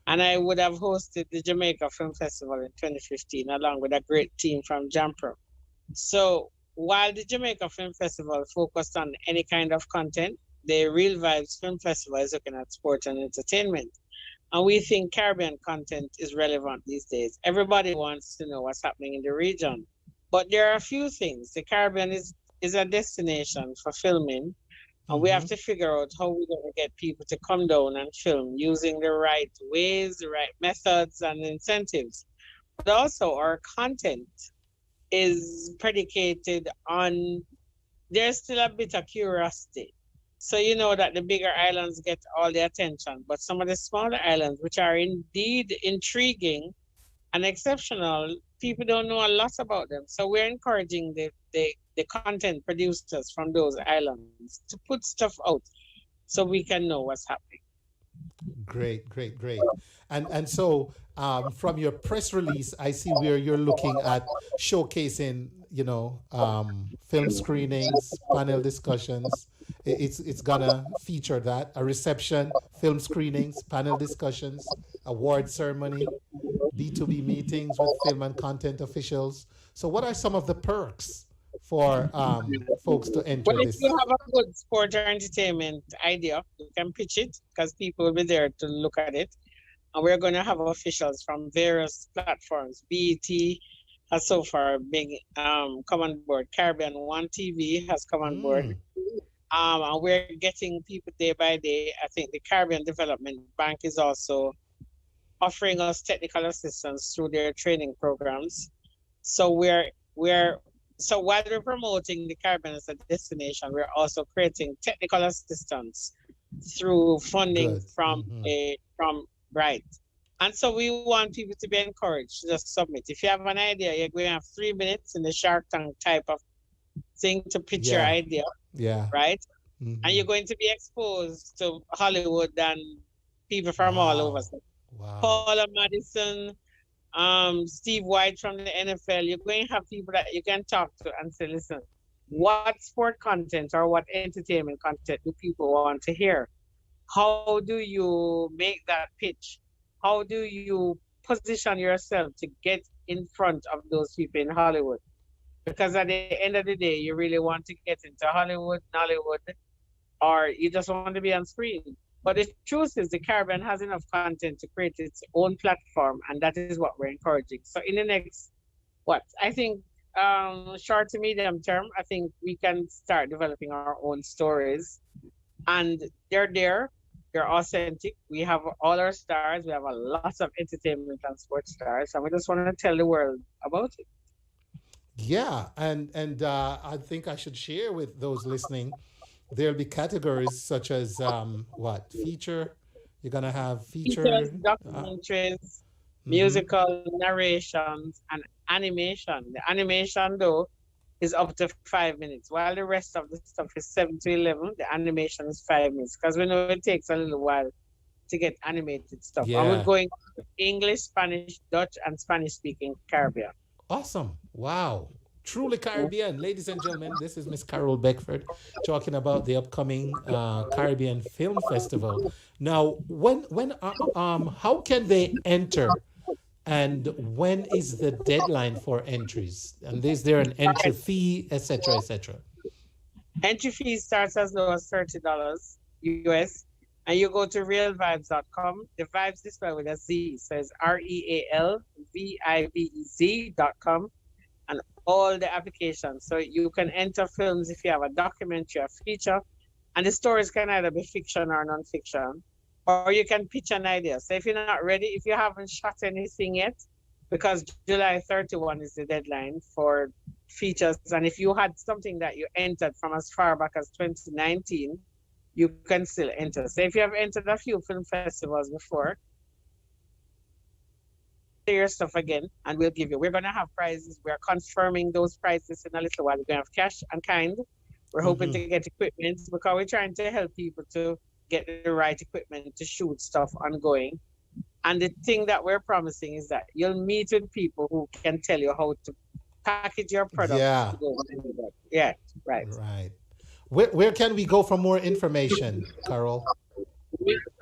And I would have hosted the Jamaica Film Festival in 2015, along with a great team from Jampro. So while the Jamaica Film Festival focused on any kind of content, the RealVibez Film Festival is looking at sport and entertainment. And we think Caribbean content is relevant these days. Everybody wants to know what's happening in the region. But there are a few things. The Caribbean is a destination for filming. And we have to figure out how we're going to get people to come down and film using the right ways, the right methods and incentives. But also our content is predicated on, there's still a bit of curiosity. So you know that the bigger islands get all the attention, but some of the smaller islands, which are indeed intriguing and exceptional, people don't know a lot about them. So we're encouraging the content producers from those islands to put stuff out so we can know what's happening. Great. And so from your press release, I see where you're looking at showcasing, film screenings, panel discussions. It's gonna feature that, a reception, film screenings, panel discussions, award ceremony, B2B meetings with film and content officials. So what are some of the perks for folks to enter this? If you have a good sport or entertainment idea, you can pitch it because people will be there to look at it. And we're going to have officials from various platforms, BET, has so far been come on board. Caribbean One TV has come on board. And we're getting people day by day. I think the Caribbean Development Bank is also offering us technical assistance through their training programs. So so while we're promoting the Caribbean as a destination, we're also creating technical assistance through funding from Bright. And so we want people to be encouraged to just submit. If you have an idea, you're going to have 3 minutes in the Shark Tank type of thing to pitch your idea. Yeah. Right? And you're going to be exposed to Hollywood and people from all over. So Paula Madison, Steve White from the NFL, you're going to have people that you can talk to and say, listen, what sport content or what entertainment content do people want to hear? How do you make that pitch? How do you position yourself to get in front of those people in Hollywood? Because at the end of the day, you really want to get into Hollywood, Nollywood, or you just want to be on screen. But the truth is the Caribbean has enough content to create its own platform, and that is what we're encouraging. So in the next, I think short to medium term, I think we can start developing our own stories. And they're there, they're authentic. We have all our stars, we have a lot of entertainment and sports stars, and we just want to tell the world about it. Yeah, and I think I should share with those listening. There'll be categories such as feature. You're gonna have features, documentaries, musical narrations, and animation. The animation though is up to 5 minutes, while the rest of the stuff is 7 to 11. The animation is 5 minutes because we know it takes a little while to get animated stuff. Yeah. And we're going English, Spanish, Dutch, and Spanish-speaking Caribbean. Awesome! Wow. Truly Caribbean, ladies and gentlemen. This is Miss Carole Beckford talking about the upcoming Caribbean Film Festival. Now, how can they enter, and when is the deadline for entries? And is there an entry fee, etc., etc.? Entry fee starts as low as $30 US, and you go to RealVibez.com. The Vibes is spelled with a Z, so it's RealVibez.com. And all the applications. So you can enter films if you have a documentary, a feature, and the stories can either be fiction or non-fiction, or you can pitch an idea. So if you're not ready, if you haven't shot anything yet, because July 31 is the deadline for features, and if you had something that you entered from as far back as 2019, you can still enter. So if you have entered a few film festivals before, your stuff again, and we're going to have prizes. We're confirming those prizes in a little while. We're going to have cash and kind. We're hoping to get equipment because we're trying to help people to get the right equipment to shoot stuff ongoing. And the thing that we're promising is that you'll meet with people who can tell you how to package your product. Yeah, right. Where can we go for more information, Carole?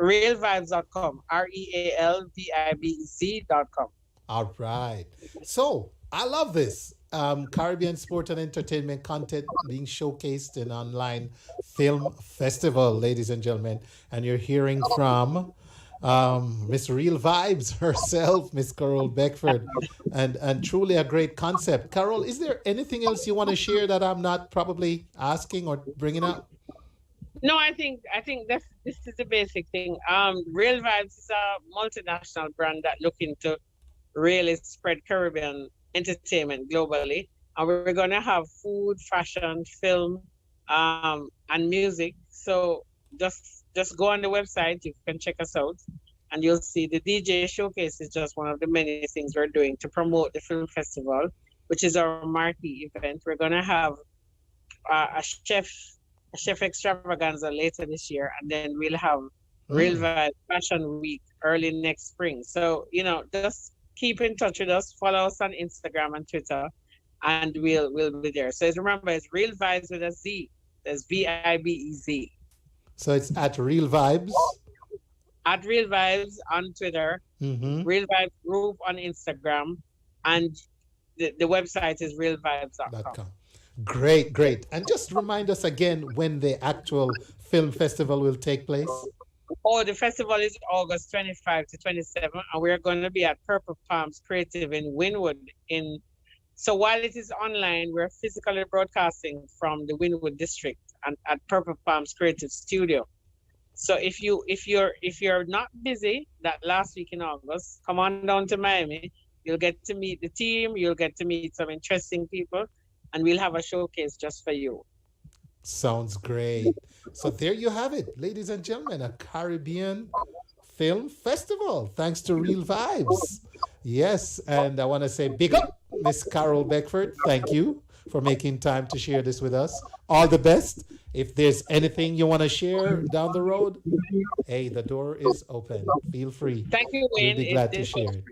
RealVibez.com, RealVibez.com. All right. So I love this. Caribbean sport and entertainment content being showcased in online film festival, ladies and gentlemen. And you're hearing from Miss RealVibez herself, Miss Carole Beckford, and truly a great concept. Carole, is there anything else you want to share that I'm not probably asking or bringing up? No, I think this is the basic thing. RealVibez is a multinational brand that looking to really spread Caribbean entertainment globally, and we're going to have food, fashion, film, and music. So just go on the website. You can check us out, and you'll see the DJ showcase is just one of the many things we're doing to promote the film festival, which is our marquee event. We're going to have a chef extravaganza later this year, and then we'll have RealVibez Fashion Week early next spring. So just keep in touch with us, follow us on Instagram and Twitter, and we'll be there. So remember, it's RealVibez with a Z. There's VIBEZ. So it's at RealVibez. At RealVibez on Twitter, RealVibez Group on Instagram, and the website is realvibez.com. Great. And just remind us again when the actual film festival will take place. Oh, the festival is August 25 to 27, and we're going to be at Purple Palms Creative in Wynwood in So while it is online, we're physically broadcasting from the Wynwood district and at Purple Palms Creative Studio. So if you're not busy that last week in August, come on down to Miami. You'll get to meet the team. You'll get to meet some interesting people, and we'll have a showcase just for you. Sounds great. So there you have it, ladies and gentlemen, a Caribbean Film Festival, thanks to RealVibez. Yes, and I want to say big up, Miss Carole Beckford. Thank you for making time to share this with us. All the best. If there's anything you want to share down the road, hey, the door is open. Feel free. Thank you, Wayne. We'll be glad to share it.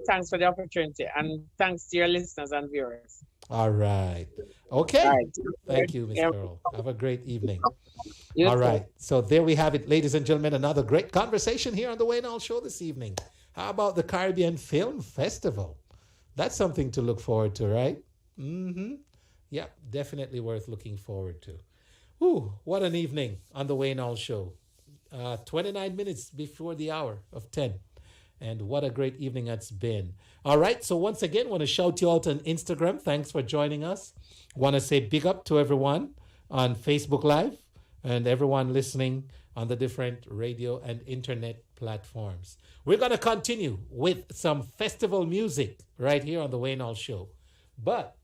Thanks for the opportunity, and thanks to your listeners and viewers. All right. Okay. All right. Thank you, Miss Carole. Have a great evening. You All too. right. So there we have it, ladies and gentlemen. Another great conversation here on the Wayne Hall Show this evening. How about the Caribbean Film Festival? That's something to look forward to, right? Mm-hmm. Yeah, definitely worth looking forward to. Ooh, what an evening on the Wayne Hall Show. 29 minutes before the hour of 10. And what a great evening that's been. All right, so once again, want to shout you out on Instagram. Thanks for joining us. Want to say big up to everyone on Facebook Live and everyone listening on the different radio and internet platforms. We're going to continue with some festival music right here on the Wayne Hall Show. But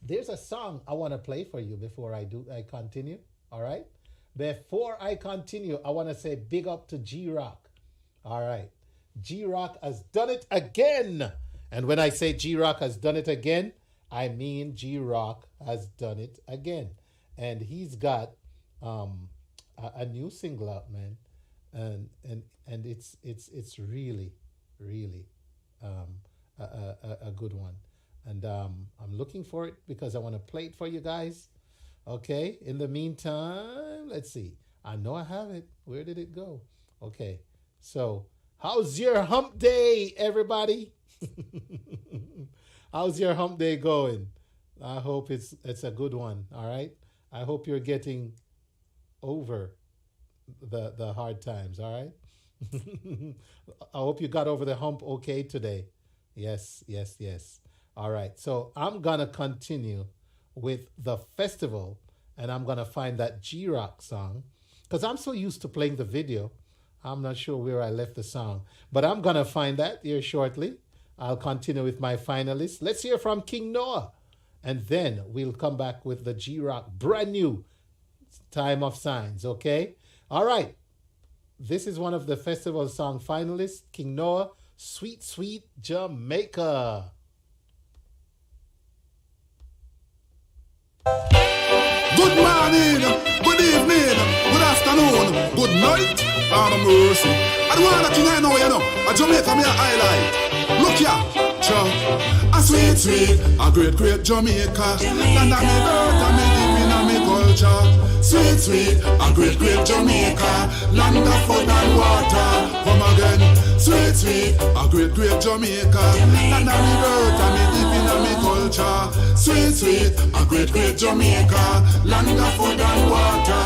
there's a song I want to play for you before I continue. All right? Before I continue, I want to say big up to G-Rock. All right. G-Rock has done it again. And when I say G-Rock has done it again, I mean G-Rock has done it again. And he's got a new single out, man. And it's really, really a good one. And I'm looking for it because I want to play it for you guys. Okay. In the meantime, let's see. I know I have it. Where did it go? Okay. So, how's your hump day, everybody? How's your hump day going? I hope it's a good one. All right. I hope you're getting over the hard times. All right. I hope you got over the hump okay today. Yes. All right. So I'm gonna continue with the festival, and I'm gonna find that G-Rock song because I'm so used to playing the video. I'm not sure where I left the song, but I'm going to find that here shortly. I'll continue with my finalists. Let's hear from King Noah, and then we'll come back with the G-Rock brand new Time of Signs, okay? All right. This is one of the festival song finalists, King Noah, Sweet, Sweet Jamaica. Good morning, good evening, good afternoon, good night, and mercy. I don't want to know, a Jamaica me a highlight. Look here, a sweet, sweet, a great, great Jamaica. Land of me birth and me deep in me culture. Sweet, sweet, a great, great Jamaica. Land of food and water. Come again. Sweet, sweet, a great, great Jamaica. Land of me birth and me deep in me culture. Sweet, sweet, a great, great Jamaica. Land of food and water.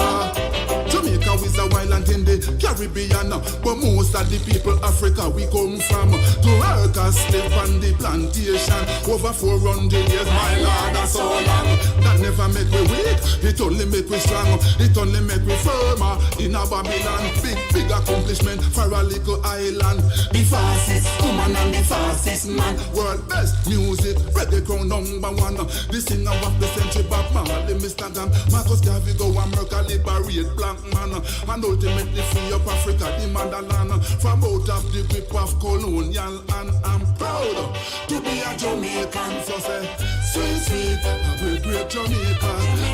Jamaica is a island in the Caribbean, but most of the people Africa we come from. To work as slave on the plantation, over 400 years, my lord, that's so long. That never make me weak, it only make me strong. It only make me firmer in a Babylon. Big accomplishment for a little island. The fastest woman and the fastest man. World best music, reggae crown #1. The singer of the century, Bob Marley, Mr. Gam, Marcus Garvey, go America, liberate black man, and ultimately free up Africa, the motherland, from out of the grip of colonial. And I'm proud to be a Jamaican. So say, sweet, sweet, a great, great Jamaica.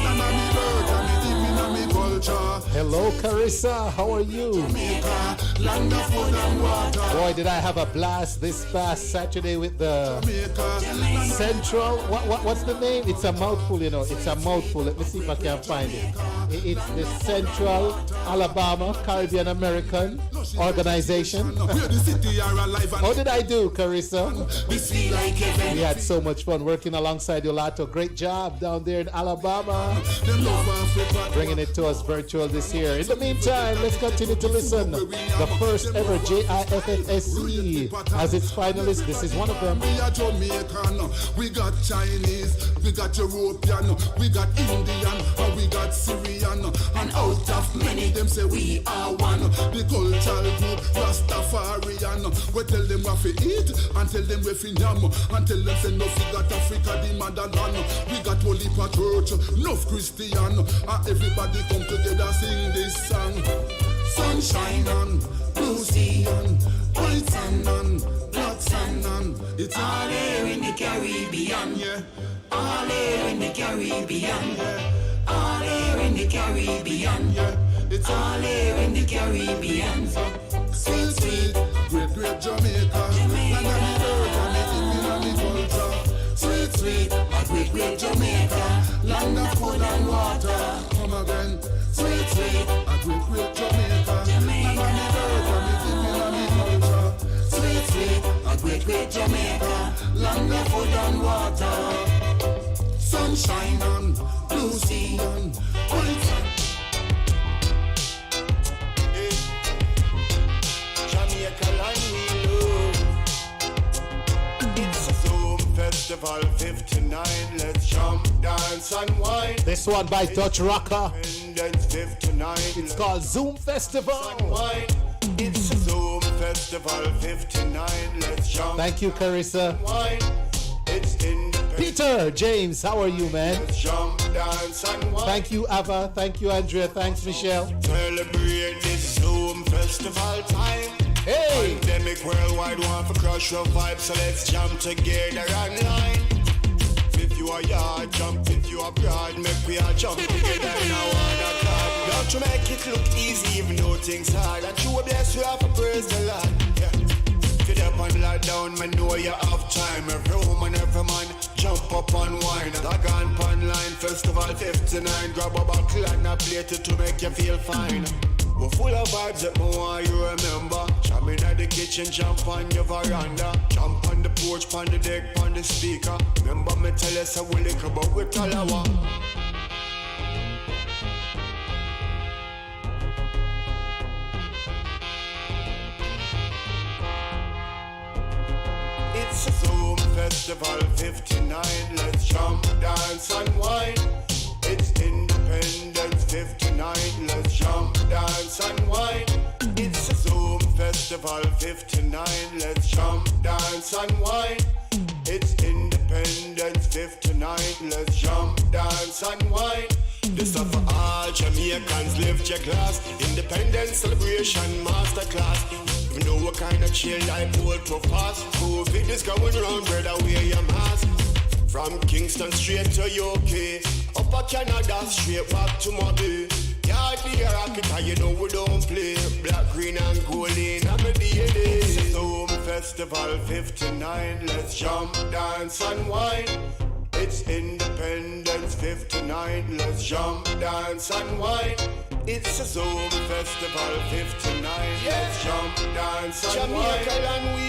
And I'm the bird, and me deep in me culture. Hello, Carissa. How are you? Jamaica, land of food and water. Boy, did I have a blast this past Saturday with the Central. What's the name? It's a mouthful, It's a mouthful. Let me see if I can find it. It's the Central Alabama Caribbean American Organization. How did I do, Carissa? We had so much fun working alongside Yolato. Great job down there in Alabama. Bringing it to us virtual this year. In the meantime, let's continue to listen. The first ever JIFFSC as its finalist. This is one of them. We are Jamaican, we got Chinese, we got European, we got Indian, and we got Syrian. And out of many, them say we are one. The cultural group, Rastafarian. We tell them what we eat, and tell them we yam, and tell them say no, we got Africa, the motherland. We got Holy Church, enough Christian, and everybody come together sing this song. Sunshine on, blue sea on, white sand on, black sand on. It's all here in the Caribbean, yeah. All here in the Caribbean, yeah. All here in the Caribbean, yeah. It's all here in the Caribbean. Sweet, sweet, great, great Jamaica. Land of the earth and the living and the culture. Sweet, sweet, a great, great Jamaica. Land of food and water. Come again. Sweet, sweet, a great, great Jamaica. Land of the earth and the living and the culture. Sweet, sweet, a great, great Jamaica. Land of food and water. Sunshine on, blue sea on, white sand. Jamaica land we love. It's a Zoom Festival 59. Let's jump, dance and wine. This one by Dutch Rocker. Independence 59. It's called Zoom Festival. It's a Zoom Festival 59. Let's jump. Thank you, Carissa. It's Peter, James, how are you, man? Let's jump, dance and wine. Thank you, Ava. Thank you, Andrea. Thanks, Michelle. Celebrate this Zoom Festival time. Hey! Pandemic worldwide, want to crush your vibe, so let's jump together online. If you are yard, jump. If you are broad, make we all jump together in our one accord. Don't you make it look easy, even though things hard. And you are blessed, you have to praise the Lord. Yeah. If you're up and lie down, man, know you have time. Every woman, every man, jump up and wine. Log on pan line, Festival 59. Grab a buckle and a plate to make you feel fine. We're full of vibes that more want you remember. Jamming at the kitchen, jump on your veranda. Jump on the porch, on the deck, on the speaker. Remember me tell us how we lick about with Talawa. It's a Zoom Festival 59. Let's jump, dance and wine. It's Independence 59. Let's jump, dance and wine. It's a Zoom Festival 59. Let's jump, dance and wine. It's Independence 59. Let's jump, dance and wine. This is for all Jamaicans, lift your glass. Independence celebration masterclass. Even know what kind of chill I pull too fast. COVID is going round, brother, wear your mask. From Kingston straight to UK, up at Canada, straight back to Mobile. Yard the rocket, you know we don't play. Black, green and gold in I'm a DNA. Zoom Festival 59, let's jump, dance and wine. It's Independence 59, let's jump, dance and wine. It's a Zoom Festival 59, let's jump, dance and wine.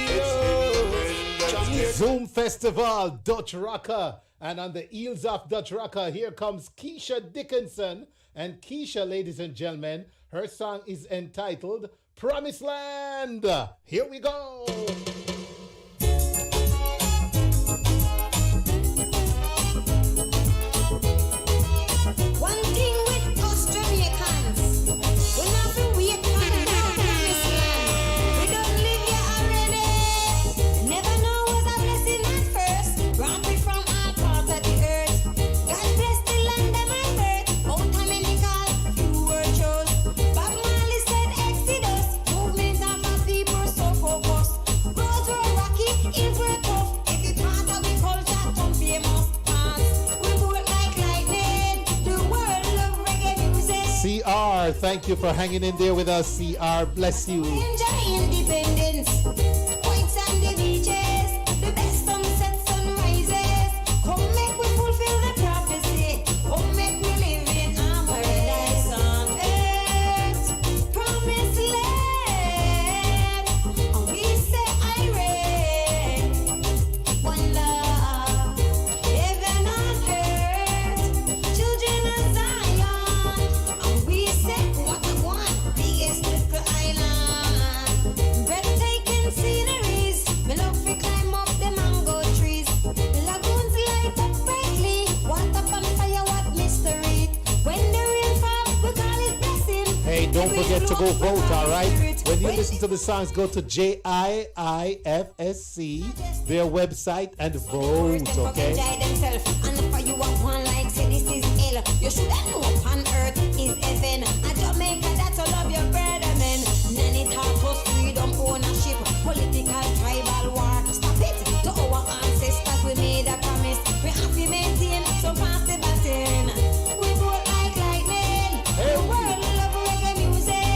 It's Independence. Zoom Festival, Dutch Rocker. And on the heels of Dutch Rocker, here comes Keisha Dickinson. And Keisha, ladies and gentlemen, her song is entitled Promised Land. Here we go. One thing with us Jamaicans, we never wait for the promised land. We don't live here already. Never know was a blessing at first. Brought me from all parts of the earth. God bless the land of my birth. Out Dominical, you were chose. Bob Marley said Exodus. Movement of our people so focused. Roads were rocky, hills were tough. Every part of the culture come famous. We both like lightning. The world love reggae music. CR, thank you for hanging in there with us. CR, bless you. Enjoy independence. Points and the beaches. The best sunset sunrises. Come make we fulfill the prophecy. Come make we live in our paradise on earth. Promised land. And we say irate. One love. Heaven on earth. Children of Zion. And we say got to go vote, all right? When you listen to the songs, go to JIIFSC, their website, and vote, okay? You should have known on earth is heaven. And Jamaica, that's all of your brethren. Nanny taught us freedom, ownership, political, tribal war. Stop it. To our ancestors, we made a promise. We have to maintain, so pass the baton. We vote like lightning. The world love reggae music.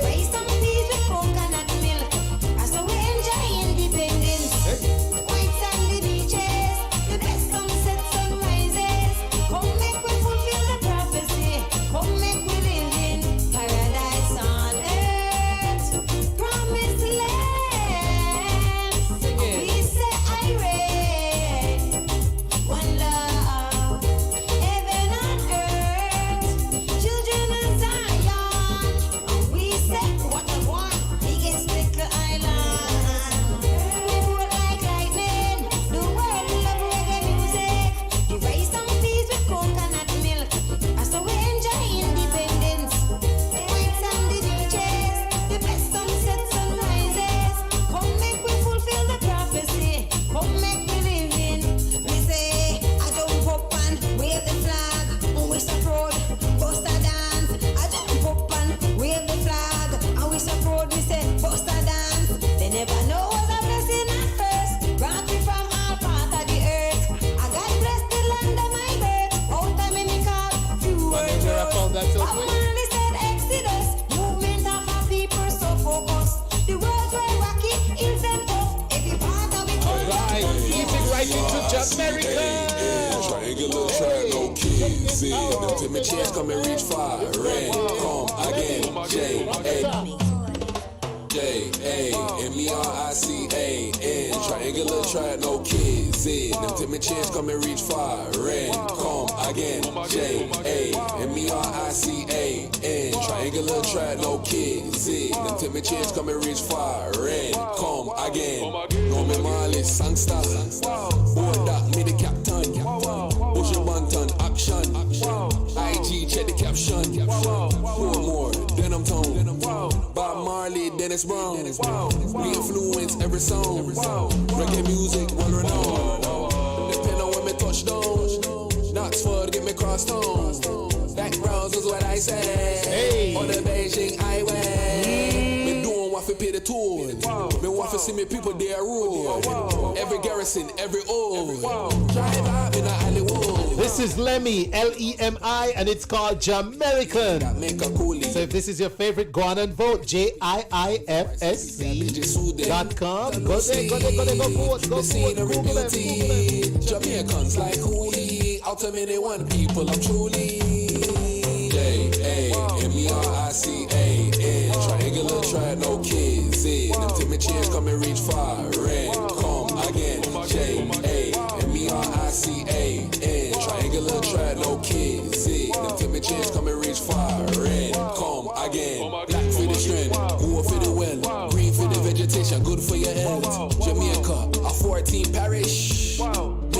Raise some peas with coconut milk. As we enjoy independence. White sandy beaches, the best sunset sunrises. Come make we fulfill the prophecy. Come make we live in paradise on earth. Promised land. We say irate. One love. Heaven on earth. Children of Zion. And we say what I want. Biggest little island. We vote like lightning. The world love reggae music. We raise some peas with coconut milk. As we enjoy independence. White sandy beaches. The best sunset sunrises. Come make we fulfill the prophecy. Come make we live in. We say, I jump up and wave the flag. And we so proud, bust a dance. I jump up and wave the flag. And we so proud, we say, bust a dance. They never know what a blessing at first. Brought me from all part of the earth. I God bless the land of my birth. Out of many call, few words. Where I found that so Bob quick. Marley said Exodus. Movement of our people so focused. The world's were rocky, hills and tough. Every part of it. Right, keeping right into Jamaica. Triangular track, no kids in. Them timid chairs come and reach fire. Rain, come again. J-A-M-E-R-I-C-A-N. Triangular track, no kids in. Them timid chairs come and reach fire. Rain, come again. J-A-M-E-R-I-C-A-N. Triangular track, no kids in. Them timid chairs come and reach fire. Rain, come again. No me Marley, sangster. Board that, me the captain. Ocean Banton, action. IG, check the caption. Four more, Denim Tone. Bob Marley, Dennis Brown. We influence every song. Reggae music, well renowned. Depend on when me touch down. Knoxford, get me cross town. Backgrounds is what I say. On the Beijing highway. Me doing what for pay the toll. Me want to see me people there road. Every garrison, every old. Drive out in a Hollywood. This is Lemmy, L-E-M-I, and it's called Jamaican. So if this is your favorite, go on and vote. JIIFSC.com. Go there, go vote. Go vote. Google it. Jamaicans like Hooli. Out of many one people, I'm truly. J-A-M-E-R-I-C-A-N. Triangular track, no kids in. Them timid chairs come and reach far. Rain, come again. J-A-M-E-R-I-C-A-N. Triangular track, no kids in. Them timid chairs come and reach far. Rain, come again. Black for the strength, blue for the well, green for the vegetation, good for your health. Jamaica, a 14 parish. Me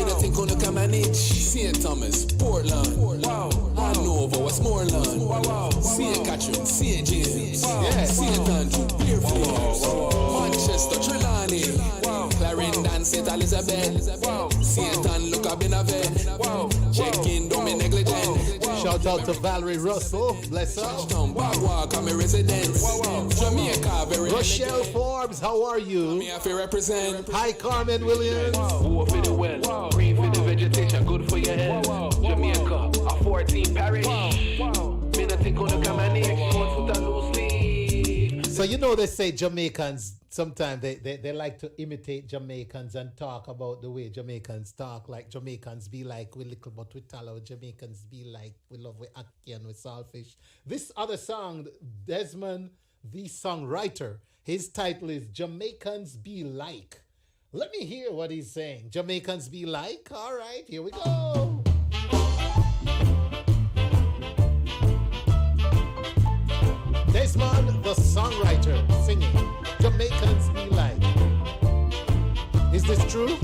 not think on the manage. St. Thomas, Portland, Hanover, Westmoreland, St. Catherine, St. James, St. Andrew, Deerfield, Manchester, Trelawney, Clarendon, St. Elizabeth, St. Ann, look up in a bed. Check in, don't be negligent. Shout out to Valerie Russell, bless her. Bagwalk, I'm a resident. Jamaica, very Rochelle Forbes, how are you? Me have to represent. Hi, Carmen Williams. War for the well, green for the vegetation, good for your health. Jamaica, a 14 parish. Me not think on the command, one foot and loose sleeve. So you know they say Jamaicans sometimes they like to imitate Jamaicans and talk about the way Jamaicans talk. Like Jamaicans be like we little but we tallow. Jamaicans be like we love we ackee and we saltfish. This other song, Desmond, the songwriter, his title is Jamaicans Be Like. Let me hear what he's saying. Jamaicans be like. All right, here we go. Desmond, the songwriter, singing Jamaicans Be Like. Is this true?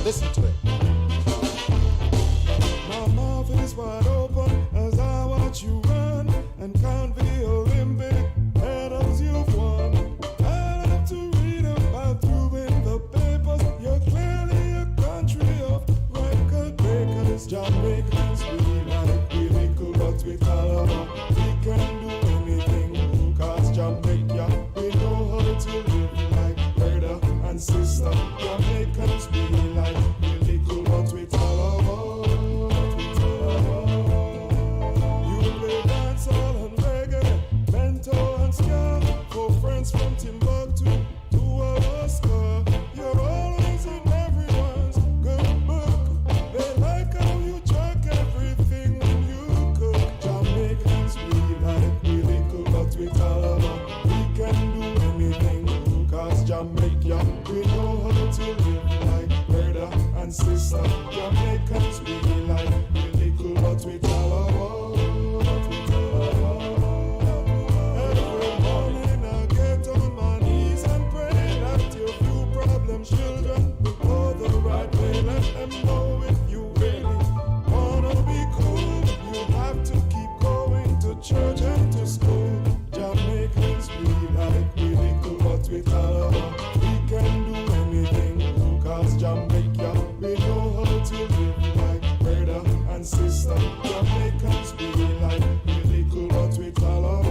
Listen to it. My mouth is wide open as I watch you run and count the Olympic counting back to our score. You're always in everyone's good book. They like how you track everything when you cook. Jamaicans, we like really cool, but we tell them we can do anything. Cause Jamaica, we know how to live like brother and sister. Jamaicans, we like really cool, but we tell them every morning I get on my knees and pray that your few problem children will go the right way. Let them know if you really wanna be cool, you have to keep going to church and to school. Jamaicans, we like really cool, but we tell them we can do anything. Cause Jamaica, we know how to live like brother and sister. Jamaicans, we like really cool, but we tell them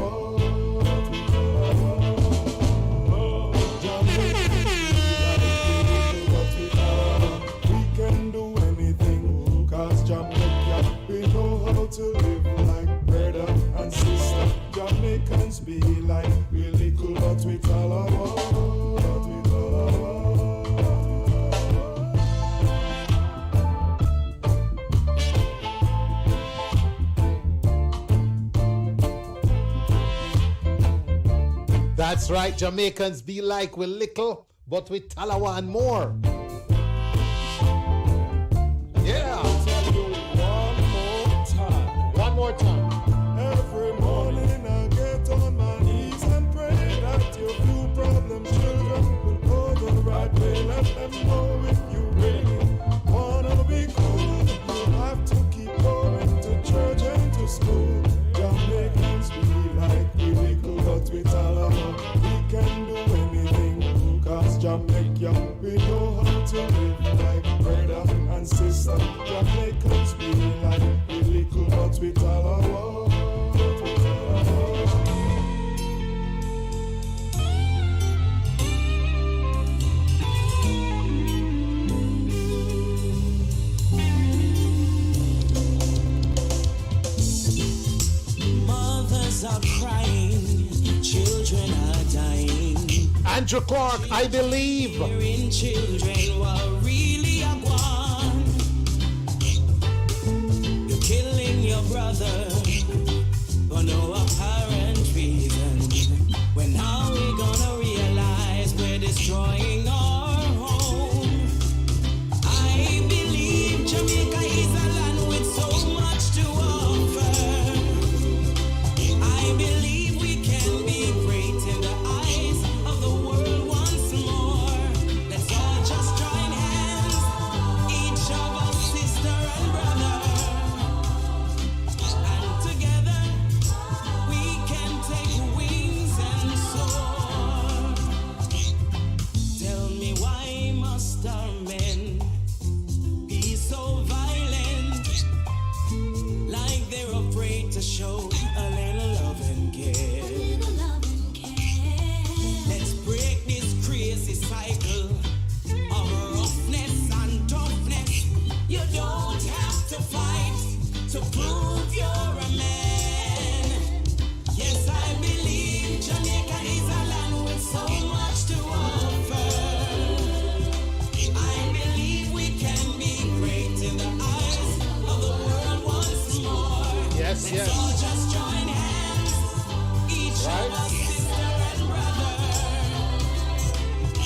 to live like brother and sister. Jamaicans be like really cool, but we tell That's right, Jamaicans be like we little, but we Talawa and more. Yeah. One more time. Every morning I get on my knees and pray that your few problem children will go the right way. Let them know if you really wanna be cool, you have to keep going to church and to school. Jamaicans we like really cool, but we tell them we can do anything. Cause Jamaica, we know how to live like brother and sister. Jamaicans we like really cool, but we tell them Mothers are crying, children are dying. Andrew Clarke, I believe. Hearing children were really a one. You're killing your brother for no apparent reason. When are we gonna realize we're destroying our home? I believe Jamaica is a land with so much to offer. I believe we can be great in the eyes of the world once more. Let's all just join hands, each of us sister and brother, and together we can take wings and soar. Tell me, why must our men be so violent, like they're afraid to show a little love and care? Let's break this crazy cycle of roughness and toughness. You don't have to fight to prove you're a man. Yes, I believe Jamaica is a land with so much to offer. I believe we can be great in the eyes of the world once more. Yes, Let's all yes. just join hands, each of us sister and brother,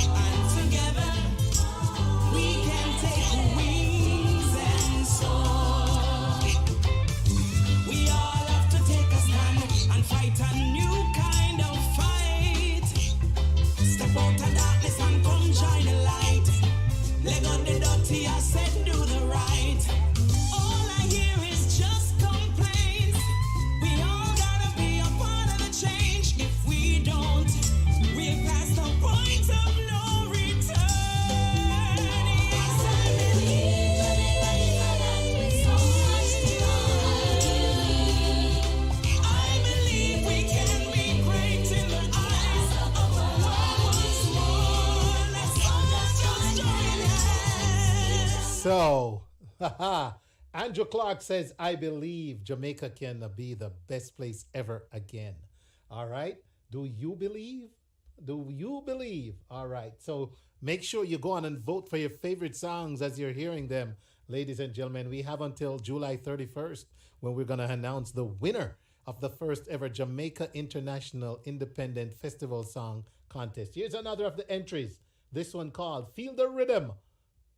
and together we can take wings and soar. We all have to take a stand and fight a new kind of fight. Step out of darkness and come join the light. Let go the dirty, I said do the right. All I hear is just complaints. We all gotta be a part of the change. If we don't, we're past the point of no return. Yes, I believe so much to I believe we can be great in the eyes of the world once more. Let's all just join hands. So, Andrew Clarke says, I believe Jamaica can be the best place ever again. All right. Do you believe? Do you believe? All right. So make sure you go on and vote for your favorite songs as you're hearing them. Ladies and gentlemen, we have until July 31st when we're going to announce the winner of the first ever Jamaica International Independent Festival Song Contest. Here's another of the entries. This one called Feel the Rhythm.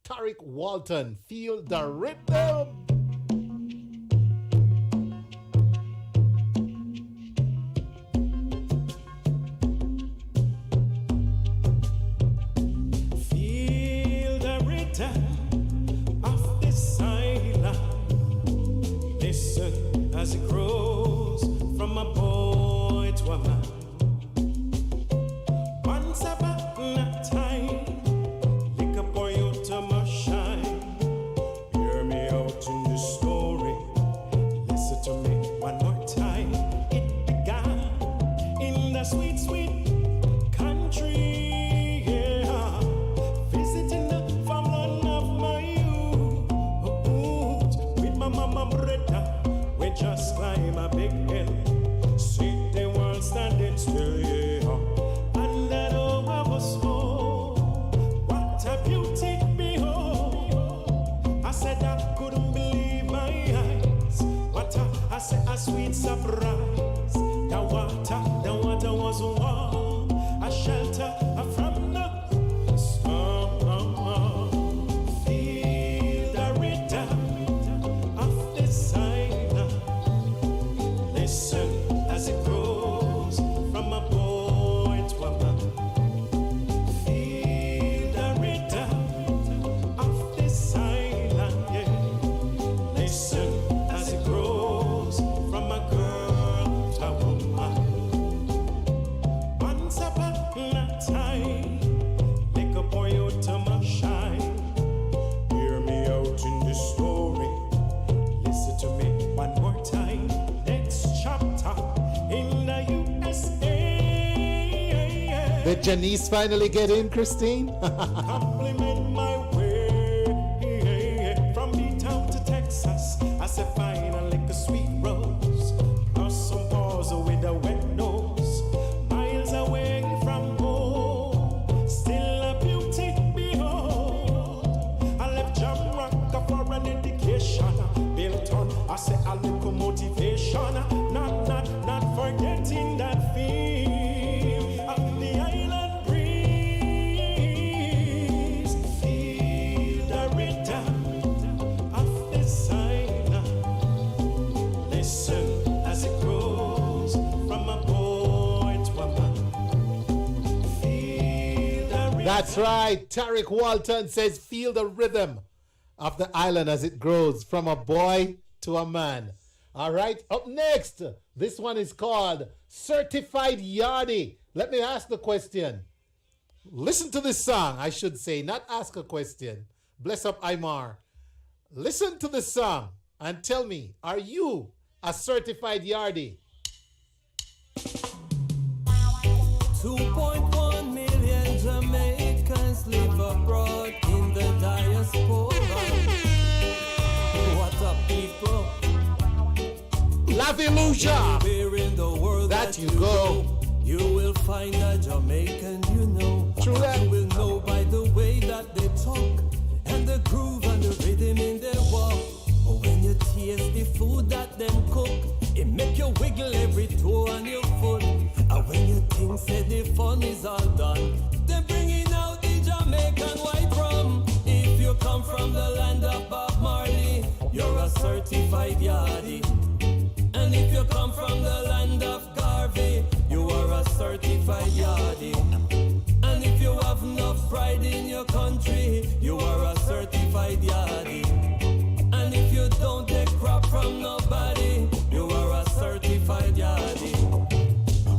Tariq Walton, Feel the Rhythm. Feel the rhythm of this island. Listen as it grows from a boy to a man. Once upon a time, liquor boy out to my shine. Hear me out in the story. Listen to me one more time. It began in the sweet, sweet country. Yeah, visiting the farmland of my youth with my mama Bretta. We just climb a big hill, see the world standing still. Yeah, and that all I was for. What a beauty behold! I said I couldn't believe my eyes. What I said a sweet surprise. The water was warm, a shelter from the storm. Feel the rhythm of this island. Listen as it grows from a boy to a man. Feel the rhythm of this island, yeah. Listen as it grows from a girl to a woman. Once upon a time, like a boy out to my shine. Hear me out in the story. Listen to me one more time. Next chapter in the USA. Did Jannice finally get in, Christine? Compliment my way. From B-Town to Texas, I said finally a sweet rose. Plus some pause with a wet nose. Miles away from home, still a beauty behold. I left Jamaica for an education. Built on, I say a little motivation. Not forgetting that feel of the island breeze. Feel the rhythm of this island. Listen as it grows from a boy to a man. Feel the rhythm. That's right. Tariq Walton says, feel the rhythm of the island as it grows from a boy to a man. All right. Up next, this one is called Certified Yardie. Let me ask the question. Listen to this song, I should say, not ask a question. Bless up Aymar. Listen to this song and tell me, are you a certified yardie? 2.1 million Jamaicans live abroad in the diaspora. What up, people? La Viluja! Where in the world that you go, you will find a Jamaican you know. True that. You will know by the way that they talk and the groove and the rhythm in their walk. When you taste the food that them cook, it make you wiggle every toe on your foot. And when you think say the fun is all done, they're bringing out the Jamaican white rum. If you come from the land of Bob Marley, you're a certified yardie. And if you come from the land of Garvey, you are a certified yardie. And if you have enough pride in your country, you are a certified yardie. And if you don't take crap from nobody, you are a certified yardie.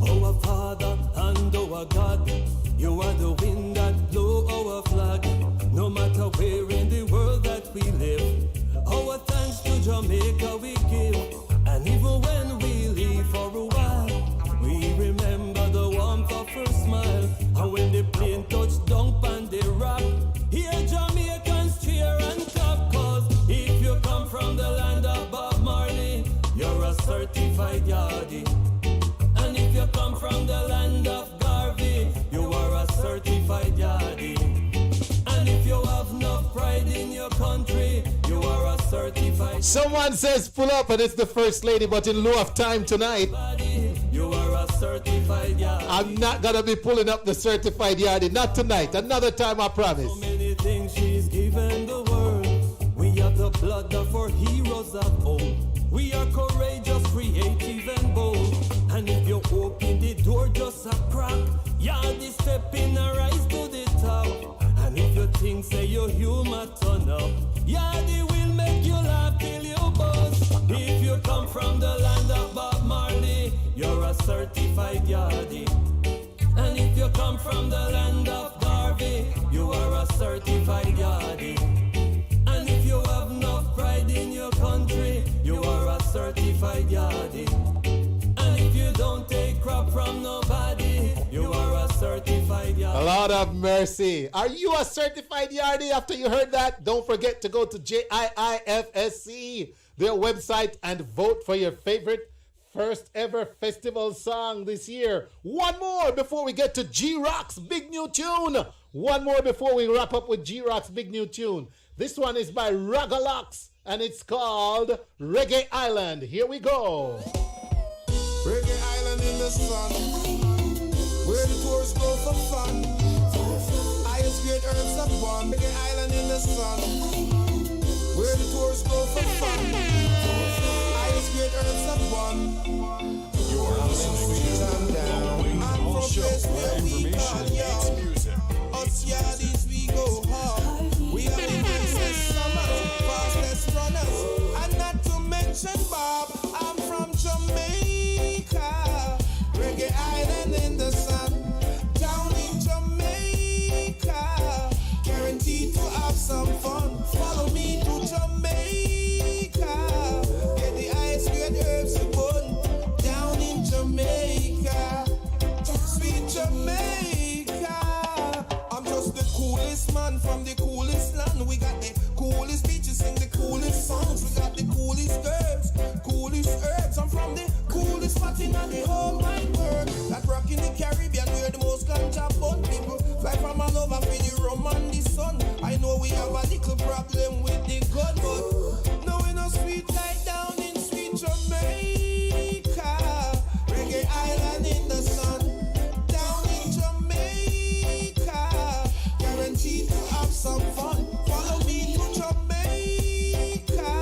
Our Father and our God, you are the wind that blow our flag. No matter where in the world that we live, our thanks to Jamaica we give. And even when we leave for a while, we remember the warmth of her smile. And when the plane touched down on the rock, here Jamaicans cheer and clap. Cause if you come from the land of Bob Marley, you're a certified yardie. And if you come from the land of Garvey, you Someone says pull up and it's the first lady, but in lieu of time tonight, You are a certified yardie. I'm not gonna be pulling up the certified yardie. Not tonight. Another time, I promise. So many things she's given the world. We have the blood of our heroes of old. We are courageous, creative, and bold. And if you open the door just a crack, yardie step in and rise to the top. And if you think say you're human, turn up. Yardie will make you laugh till you bust. If you come from the land of Bob Marley, you're a certified yardie. And if you come from the land of Garvey, you are a certified yardie. And if you have enough pride in your country, you are a certified yardie. And if you don't take crap from nobody, you are a certified yardie. Lord of mercy. Are you a certified yardie? After you heard that, don't forget to go to JIIFSC, their website, and vote for your favorite first ever festival song this year. One more before we get to G-Rock's big new tune. One more before we wrap up with G-Rock's big new tune. This one is by Ragalox, and it's called Reggae Island. Here we go. Reggae Island in the sun, where the tourists go for fun. Highest grade herbs upon Reggae Island in the sun, where the tourists go for fun. Highest grade herbs upon. You are listening to I'm from place where we call young. Us yardies we go hard. We are the nicest summers, fastest runners, and not to mention Bob. I'm from Jamaica, Reggae Island in the sun, down in Jamaica, guaranteed to have some fun. Follow me to Jamaica, get the ice cream herbs and bun, down in Jamaica, sweet Jamaica. I'm just the coolest man from the coolest land. We got the coolest beaches, sing the coolest songs. We got the coolest girls, coolest herbs. I'm from the coolest spot in the whole wide world. That rock in the Caribbean, we're the most ganja bun people. Fly from all over for the rum and the sun. I know we have a little problem with the gun, but no, we're not sweet like down in sweet Jamaica. Reggae Island in the sun, down in Jamaica, guaranteed to have some fun. Follow me to Jamaica,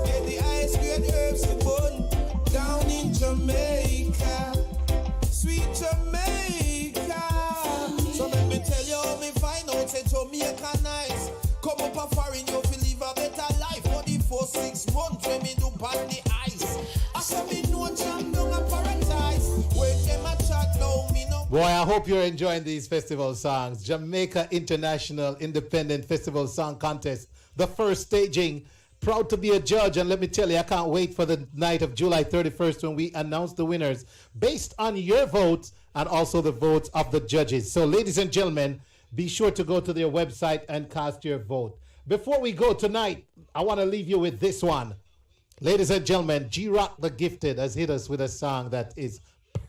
get the ice cream herbs and bun, down in Jamaica, sweet Jamaica. So let me tell you how me find out say Jamaica nice. Come up a foreign, you feel live a better life. For the 4-6 months when me do on the ice, I saw me no jam down a paradise. When them a chat now, me no. Boy, I hope you're enjoying these festival songs. Jamaica International Independent Festival Song Contest, the first staging. Proud to be a judge, and let me tell you, I can't wait for the night of July 31st when we announce the winners based on your votes and also the votes of the judges. So, ladies and gentlemen, be sure to go to their website and cast your vote. Before we go tonight, I want to leave you with this one. Ladies and gentlemen, G-Rock the Gifted has hit us with a song that is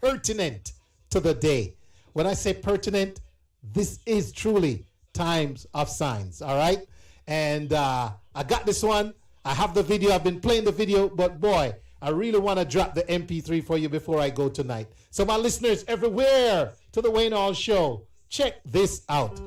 pertinent to the day. When I say pertinent, this is truly times of signs, all right? And I got this one. I have the video. I've been playing the video, but boy, I really want to drop the MP3 for you before I go tonight. So my listeners everywhere to the Wayne Hall Show, check this out.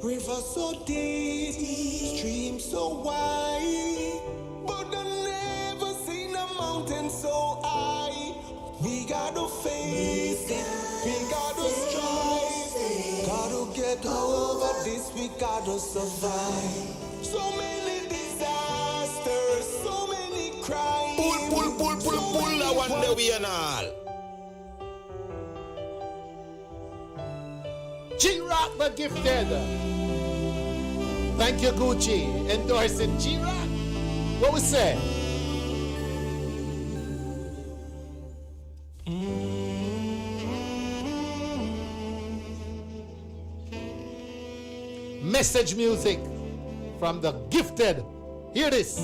River so deep, stream so wide, but I never seen a mountain so high. We gotta face it, we gotta strive, gotta get over this, we gotta survive. So many disasters, so many crimes. Pull, I want the way and all. G-Rock the Gifted. Thank you, Gucci. Endorsing G-Rock. What we say? Message music from the gifted. Hear this.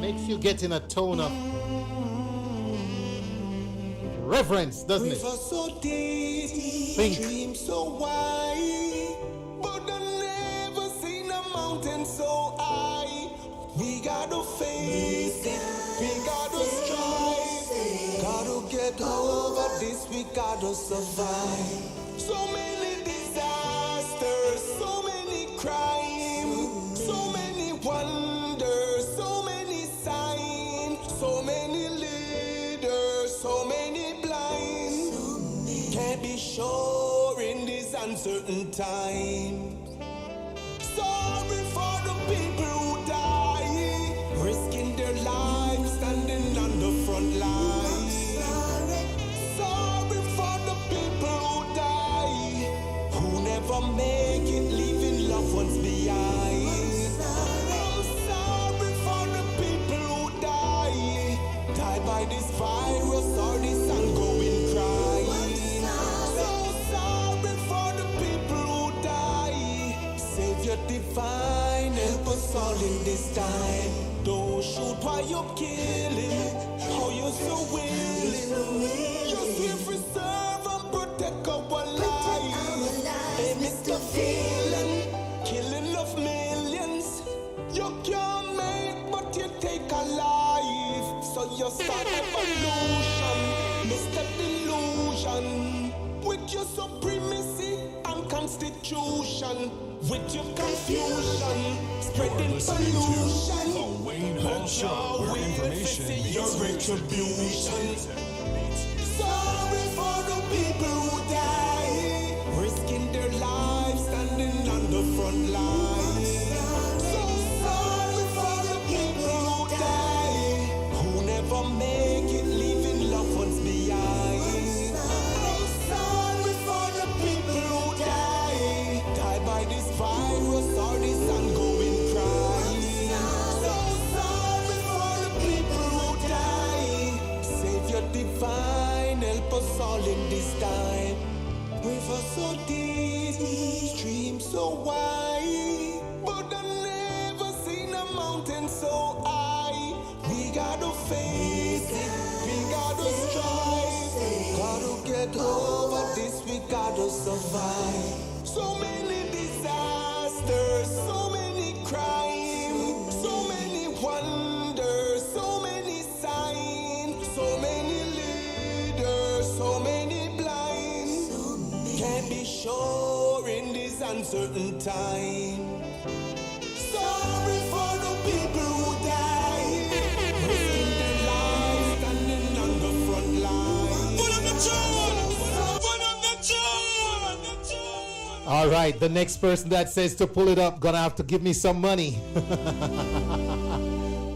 Makes you get in a tone of reverence, doesn't it? River so deep, Think. stream so wide, but I never seen a mountain so high. We gotta face it, we gotta strive, gotta get over this, we gotta survive. So many disasters, so many crimes, so many wonders, so many signs, so many leaders, so many blind. Can't be sure in this uncertain time. Sorry for the people who die, risking their lives, standing on the front line. Sorry for the people who die, who never make it, leaving loved ones behind. I'm sorry for the people who die by this virus or this ongoing crime. So sorry for the people who die. Savior divine, help us all in this time. Don't shoot while you're killing. How you're so willing. You're here for serve and protect our lives. Hey, Mr. Villain, killing of millions. You can't make, but you take a life. So you start evolution, Mr. Delusion. With your supremacy and constitution, with your confusion, spreading pollution. But your information is your retribution. Sorry for the people who die, risking their lives, standing on the front line. So sorry for the people who die, who never make it, leaving loved ones behind. I'm sorry for the people who die by this virus or this ongoing crime. So sorry for the people who die. Savior divine, help us all in this time. River so deep, stream so wide, but I never seen a mountain so high. We gotta face it, we gotta strive, gotta get over this, we gotta survive. So many disasters, so many crimes, so many wonders, so many signs, so many leaders, so many blind. Can't be sure in this uncertain time. Sorry for the people who die, risking their lives, standing on the front line. Put on the tune! Put on the tune! All right, the next person that says to pull it up gonna have to give me some money.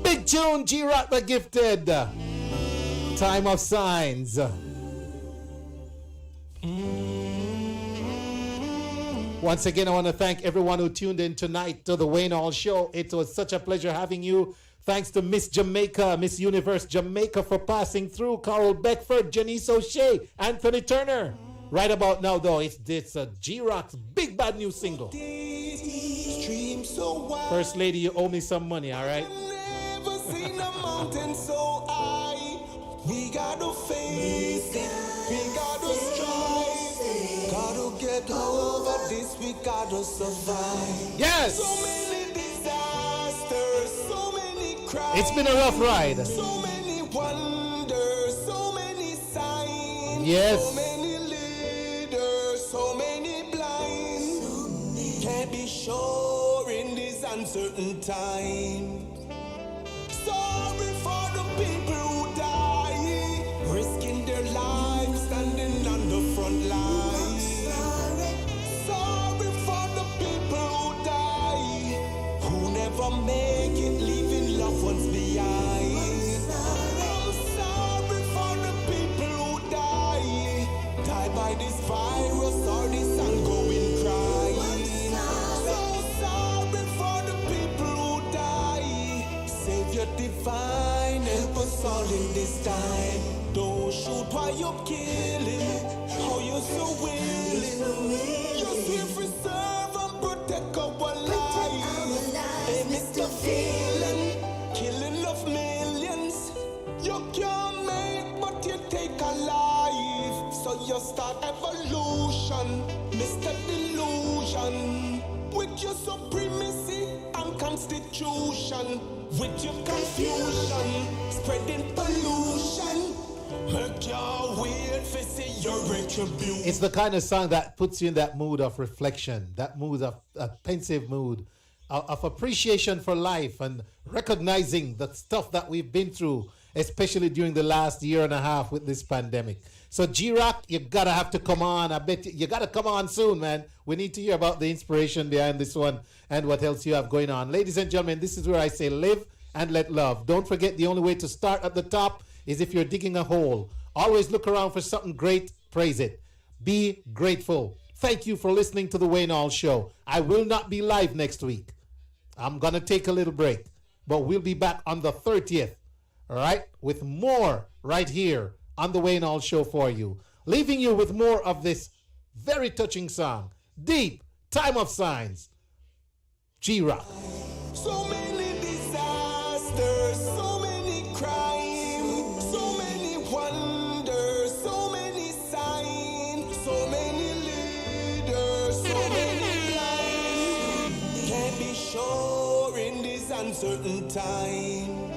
Big tune, G-Rock the Gifted. Time of Signs. Once again, I want to thank everyone who tuned in tonight to the Wayne Hall Show. It was such a pleasure having you. Thanks to Miss Jamaica, Miss Universe Jamaica for passing through. Carole, Beckford, Jannice O'Shea, Anthony Turner. Right about now, though, it's G-Rock's big bad new single. First Lady, you owe me some money, all right? Never seen a mountain so high. We gotta face it, we gotta strive, gotta get over this, we gotta survive. Yes! So many disasters, so many crimes. It's been a rough ride. So many wonders, so many signs. Yes. So many leaders, so many blind. Can't be sure in this uncertain time. Sorry for the people who die, risking their lives, standing on the front line. Sorry for the people who die, who never make it, leaving loved ones behind. I'm sorry for the people who die by this virus or this ongoing crime. in this time. Don't shoot while you're killing. How you so willing? You're here for serve and protect our lives. Hey, Mr. Villain, killing of millions. You can't make, but you take a life. So you start evolution, Mr. Delusion. With your supremacy and constitution, with your confusion, spreading pollution. Make your weird face in your retribution. It's the kind of song that puts you in that mood of reflection, that mood of a pensive mood, of appreciation for life and recognizing the stuff that we've been through, especially during the last year and a half with this pandemic. So G-Rock, you gotta have to come on. I bet you gotta come on soon, man. We need to hear about the inspiration behind this one and what else you have going on. Ladies and gentlemen, this is where I say live and let love. Don't forget, the only way to start at the top is if you're digging a hole. Always look around for something great, praise it. Be grateful. Thank you for listening to the Wayne Hall Show. I will not be live next week. I'm gonna take a little break, but we'll be back on the 30th, all right, with more right here on the Wayne Hall Show for you. Leaving you with more of this very touching song, Deep, Time of Signs, G-Rock. So many disasters, so many crimes, so many wonders, so many signs, so many leaders, so many blind. Can't be sure in this uncertain time.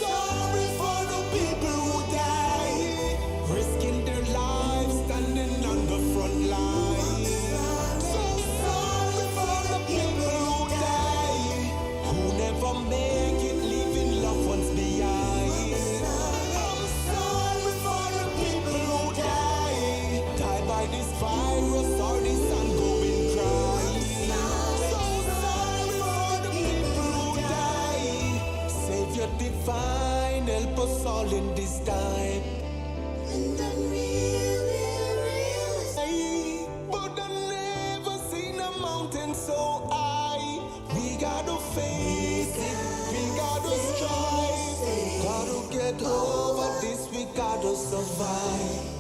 Sorry for the people who die, risking their lives, standing on the front line. So sorry for the people who die, who never make it, leaving loved ones behind. I'm sorry for the people who die by this virus or this ongoing crime. So sorry for the people who die. Savior divine, help us all in this time. And I'm really but I never seen a mountain so high. We gotta face it, we gotta strive. Gotta get over this, we gotta survive.